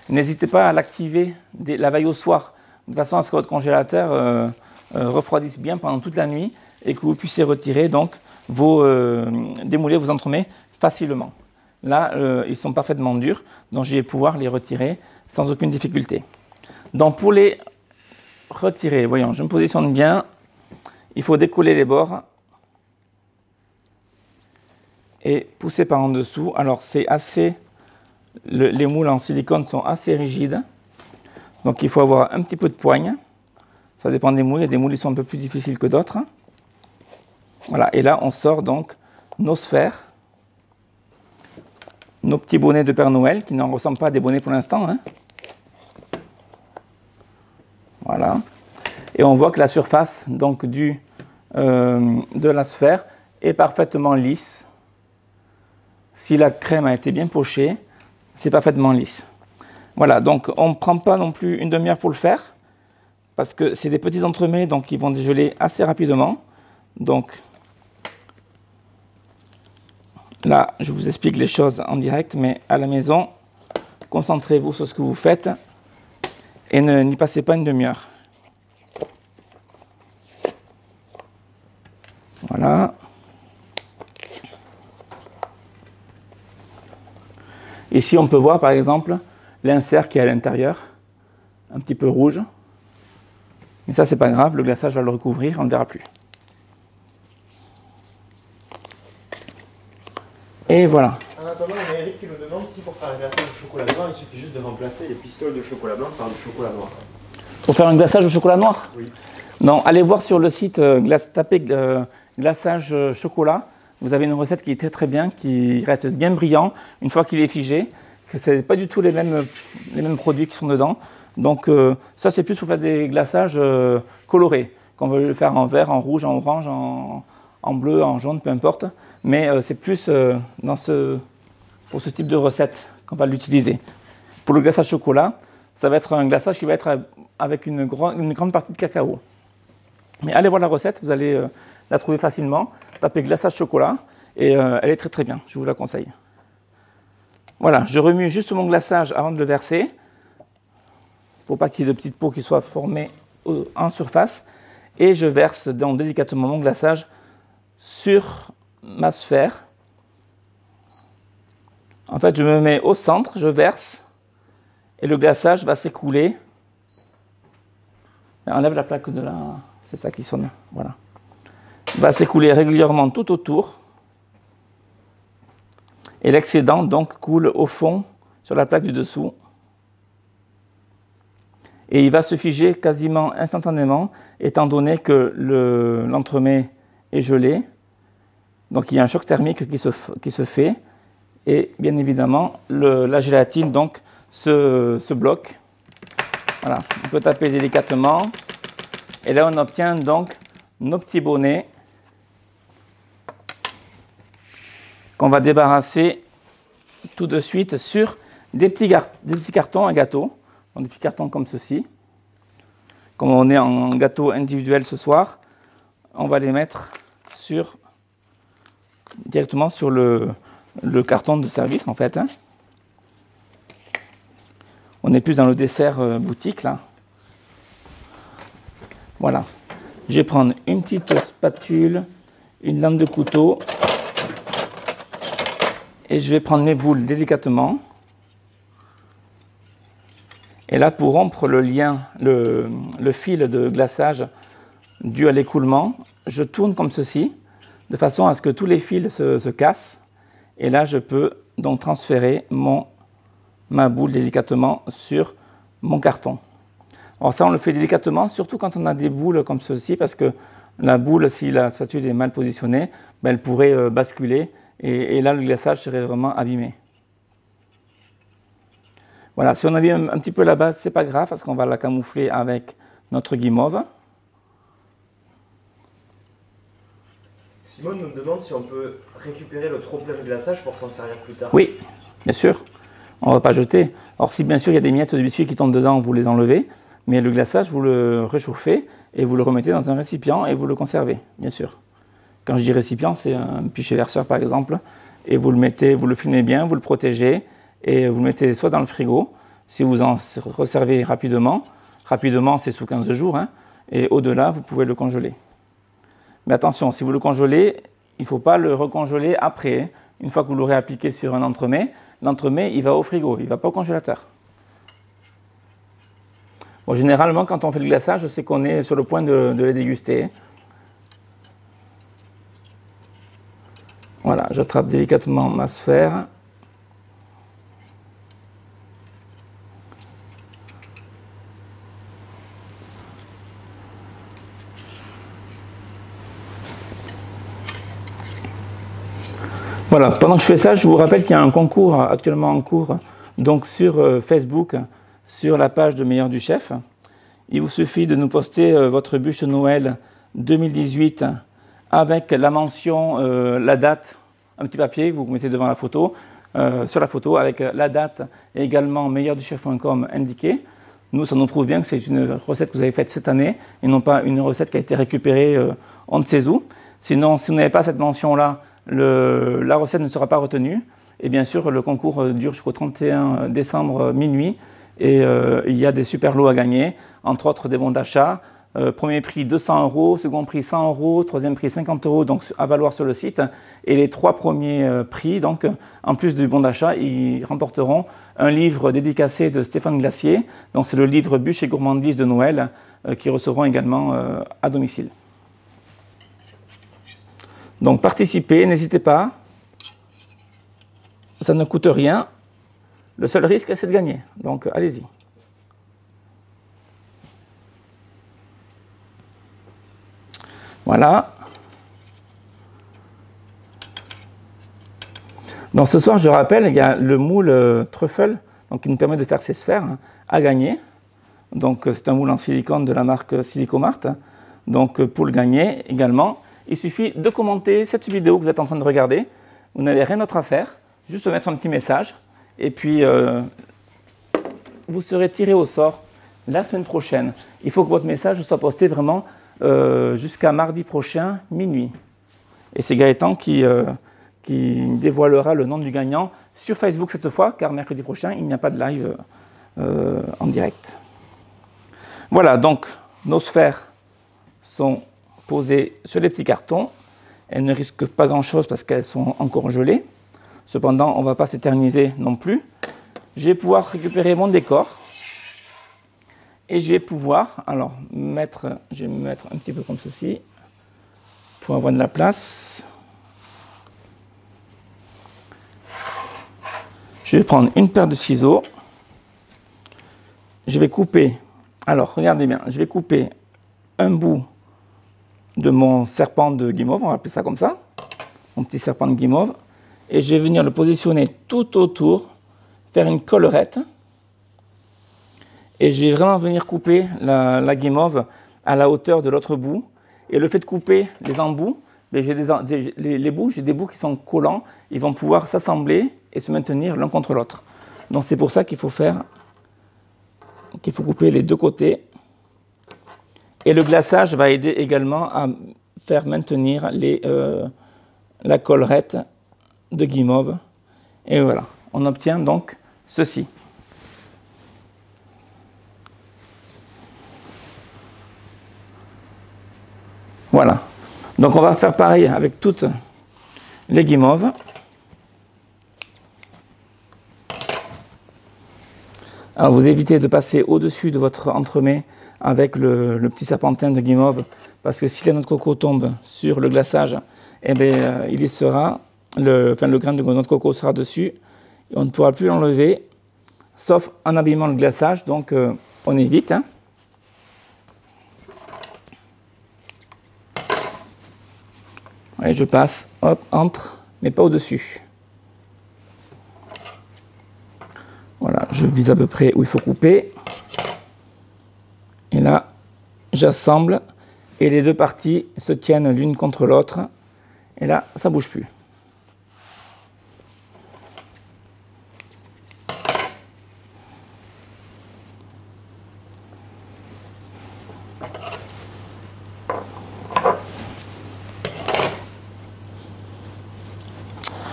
n'hésitez pas à l'activer la veille au soir, de façon à ce que votre congélateur refroidisse bien pendant toute la nuit et que vous puissiez retirer donc démouler vos entremets facilement. Là, ils sont parfaitement durs, donc je vais pouvoir les retirer sans aucune difficulté. Donc pour les retirer, voyons, je me positionne bien. Il faut décoller les bords et pousser par en dessous. Alors c'est assez, les moules en silicone sont assez rigides, donc il faut avoir un petit peu de poigne. Ça dépend des moules, il y a des moules qui sont un peu plus difficiles que d'autres. Voilà, et là on sort donc nos sphères. Nos petits bonnets de Père Noël, qui n'en ressemblent pas à des bonnets pour l'instant. Hein. Voilà. Et on voit que la surface donc, de la sphère est parfaitement lisse. Si la crème a été bien pochée, c'est parfaitement lisse. Voilà, donc on ne prend pas non plus une demi-heure pour le faire, parce que c'est des petits entremets, donc ils vont dégeler assez rapidement. Donc, là, je vous explique les choses en direct, mais à la maison, concentrez-vous sur ce que vous faites et n'y passez pas une demi-heure. Voilà. Ici, on peut voir par exemple l'insert qui est à l'intérieur, un petit peu rouge. Mais ça, c'est pas grave, le glaçage va le recouvrir, on ne verra plus. Et voilà. En attendant, on a Eric qui nous demande si pour faire un glaçage au chocolat noir, il suffit juste de remplacer les pistoles de chocolat blanc par du chocolat noir. Pour faire un glaçage au chocolat noir? Oui. Non, allez voir sur le site, tapez glaçage chocolat. Vous avez une recette qui est très très bien, qui reste bien brillant une fois qu'il est figé. Ce n'est pas du tout les mêmes produits qui sont dedans. Donc ça, c'est plus pour faire des glaçages colorés, qu'on veut le faire en vert, en rouge, en orange, en bleu, en jaune, peu importe. Mais c'est plus pour ce type de recette qu'on va l'utiliser. Pour le glaçage chocolat, ça va être un glaçage qui va être avec une grande partie de cacao. Mais allez voir la recette, vous allez la trouver facilement. Tapez glaçage chocolat et elle est très très bien, je vous la conseille. Voilà, je remue juste mon glaçage avant de le verser, pour pas qu'il y ait de petites pots qui soient formées en surface. Et je verse donc délicatement mon glaçage sur ma sphère. En fait, je me mets au centre, je verse, et le glaçage va s'écouler. Enlève la plaque de là, c'est ça qui sonne, voilà. Va s'écouler régulièrement tout autour. Et l'excédent donc coule au fond sur la plaque du dessous. Et il va se figer quasiment instantanément, étant donné que l'entremets est gelé. Donc il y a un choc thermique qui se fait. Et bien évidemment, la gélatine donc, se bloque. Voilà, on peut taper délicatement. Et là, on obtient donc nos petits bonnets qu'on va débarrasser tout de suite sur des petits cartons à gâteau. Donc des petits cartons comme ceci. Comme on est en gâteau individuel ce soir, on va les mettre directement sur le carton de service en fait. Hein. On est plus dans le dessert boutique là. Voilà. Je vais prendre une petite spatule, une lame de couteau et je vais prendre mes boules délicatement. Et là, pour rompre le lien, le fil de glaçage dû à l'écoulement, je tourne comme ceci, de façon à ce que tous les fils se cassent. Et là, je peux donc transférer ma boule délicatement sur mon carton. Alors ça, on le fait délicatement, surtout quand on a des boules comme ceci, parce que la boule, si la spatule est mal positionnée, ben, elle pourrait basculer, et là, le glaçage serait vraiment abîmé. Voilà, si on abîme un petit peu la base, c'est pas grave, parce qu'on va la camoufler avec notre guimauve. Simone nous demande si on peut récupérer le trop plein de glaçage pour s'en servir plus tard. Oui, bien sûr. On ne va pas jeter. Or, si bien sûr il y a des miettes de biscuit qui tombent dedans, vous les enlevez. Mais le glaçage, vous le réchauffez et vous le remettez dans un récipient et vous le conservez, bien sûr. Quand je dis récipient, c'est un pichet verseur par exemple. Et vous le mettez, vous le filmez bien, vous le protégez et vous le mettez soit dans le frigo, si vous en resservez rapidement. Rapidement, c'est sous 15 jours. Hein, et au-delà, vous pouvez le congeler. Mais attention, si vous le congelez, il ne faut pas le recongeler après. Une fois que vous l'aurez appliqué sur un entremets, l'entremets, il va au frigo, il ne va pas au congélateur. Bon, généralement, quand on fait le glaçage, c'est qu'on est sur le point de les déguster. Voilà, j'attrape délicatement ma sphère. Voilà, pendant que je fais ça, je vous rappelle qu'il y a un concours actuellement en cours donc sur Facebook, sur la page de Meilleur du Chef. Il vous suffit de nous poster votre bûche de Noël 2018 avec la mention, la date, un petit papier que vous mettez devant la photo, sur la photo avec la date et également meilleurduchef.com indiqué. Nous, ça nous prouve bien que c'est une recette que vous avez faite cette année et non pas une recette qui a été récupérée on ne sait où. Sinon, si vous n'avez pas cette mention-là, la recette ne sera pas retenue. Et bien sûr, le concours dure jusqu'au 31 décembre minuit. Et il y a des super lots à gagner, entre autres des bons d'achat. Premier prix 200 €, second prix 100 €, troisième prix 50 €, donc à valoir sur le site. Et les 3 premiers prix, donc en plus du bon d'achat, ils remporteront un livre dédicacé de Stéphane Glacier. Donc c'est le livre Bûches et gourmandises de Noël, qui recevront également à domicile. Donc participez, n'hésitez pas, ça ne coûte rien, le seul risque c'est de gagner, donc allez-y. Voilà. Donc ce soir, je rappelle, il y a le moule truffle, donc qui nous permet de faire ces sphères, hein, à gagner. Donc c'est un moule en silicone de la marque Silicomart. Donc pour le gagner également, il suffit de commenter cette vidéo que vous êtes en train de regarder. Vous n'avez rien d'autre à faire, juste mettre un petit message. Et puis, vous serez tiré au sort la semaine prochaine. Il faut que votre message soit posté vraiment jusqu'à mardi prochain, minuit. Et c'est Gaëtan qui dévoilera le nom du gagnant sur Facebook cette fois, car mercredi prochain, il n'y a pas de live en direct. Voilà, donc nos sphères sont posées sur les petits cartons. elles ne risquent pas grand-chose parce qu'elles sont encore gelées. Cependant, on ne va pas s'éterniser non plus. Je vais pouvoir récupérer mon décor. Et je vais pouvoir, alors, je vais me mettre un petit peu comme ceci, pour avoir de la place. Je vais prendre une paire de ciseaux. Je vais couper, alors regardez bien, je vais couper un bout de mon serpent de guimauve, on va appeler ça comme ça, mon petit serpent de guimauve, et je vais venir le positionner tout autour, faire une collerette. Et je vais vraiment venir couper la guimauve à la hauteur de l'autre bout. Et le fait de couper les embouts, les bouts, j'ai des bouts qui sont collants, ils vont pouvoir s'assembler et se maintenir l'un contre l'autre. Donc c'est pour ça qu'il faut couper les deux côtés. Et le glaçage va aider également à faire maintenir la collerette de guimauve. Et voilà, on obtient donc ceci. Voilà, donc on va faire pareil avec toutes les guimauves. Alors vous évitez de passer au-dessus de votre entremets avec le petit serpentin de guimauve, parce que si la noix de coco tombe sur le glaçage, eh bien, il y sera, le grain de noix de coco sera dessus, et on ne pourra plus l'enlever, sauf en abîmant le glaçage, donc on évite. Hein. Et je passe, hop, entre, mais pas au-dessus. Voilà, je vise à peu près où il faut couper. Et là, j'assemble et les deux parties se tiennent l'une contre l'autre. Et là, ça ne bouge plus.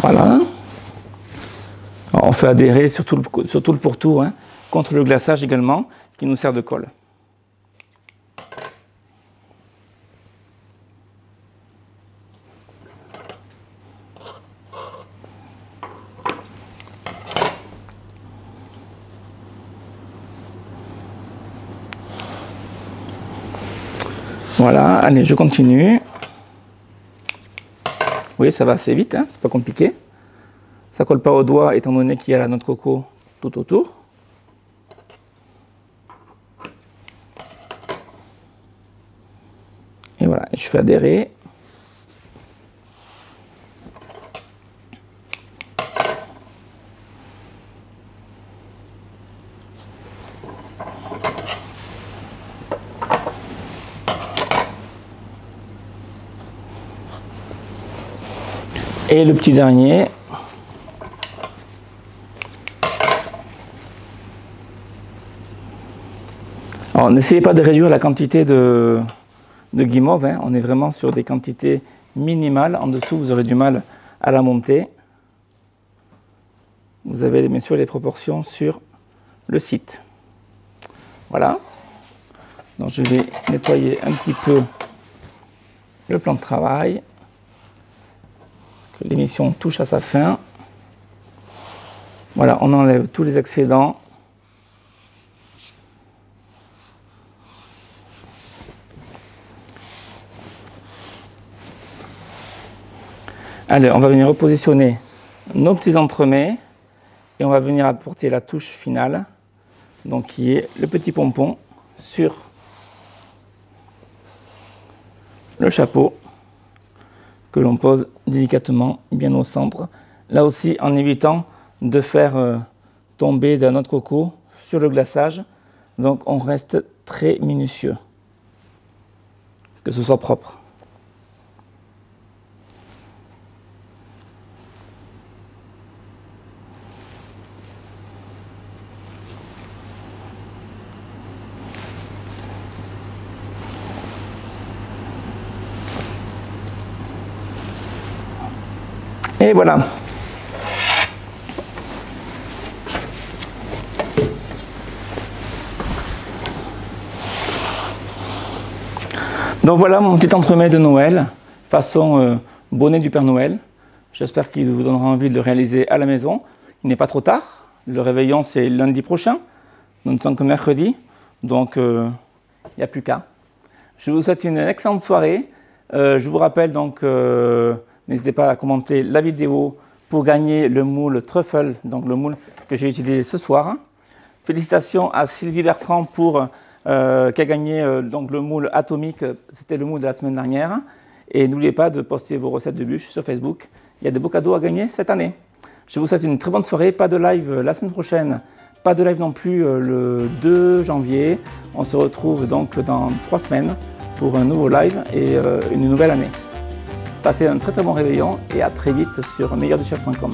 Voilà. Alors, on fait adhérer sur tout le pourtour, hein, contre le glaçage également, qui nous sert de colle. Voilà, allez, je continue. Vous voyez, ça va assez vite, hein, c'est pas compliqué. Ça ne colle pas au doigt étant donné qu'il y a la noix de coco tout autour. Et voilà, je fais adhérer. Et le petit dernier. Alors, n'essayez pas de réduire la quantité de guimauve, hein. On est vraiment sur des quantités minimales. En dessous, vous aurez du mal à la monter. Vous avez bien sûr les proportions sur le site. Voilà. Donc, je vais nettoyer un petit peu le plan de travail. Que l'émission touche à sa fin. Voilà, on enlève tous les excédents. Allez, on va venir repositionner nos petits entremets et on va venir apporter la touche finale, donc qui est le petit pompon sur le chapeau que l'on pose délicatement bien au centre. Là aussi, en évitant de faire tomber de la noix de coco sur le glaçage. Donc on reste très minutieux, que ce soit propre. Et voilà. Donc voilà mon petit entremets de Noël, façon bonnet du Père Noël. J'espère qu'il vous donnera envie de le réaliser à la maison. Il n'est pas trop tard. Le réveillon, c'est lundi prochain. Nous ne sommes que mercredi, donc il n'y a plus qu'à. Je vous souhaite une excellente soirée. Je vous rappelle donc, n'hésitez pas à commenter la vidéo pour gagner le moule Truffle, donc le moule que j'ai utilisé ce soir. Félicitations à Sylvie Bertrand pour qui a gagné donc le moule atomique. C'était le moule de la semaine dernière. Et n'oubliez pas de poster vos recettes de bûches sur Facebook. Il y a des beaux cadeaux à gagner cette année. Je vous souhaite une très bonne soirée. Pas de live la semaine prochaine. Pas de live non plus le 2 janvier. On se retrouve donc dans 3 semaines pour un nouveau live et une nouvelle année. Passez un très très bon réveillon et à très vite sur meilleurduchef.com.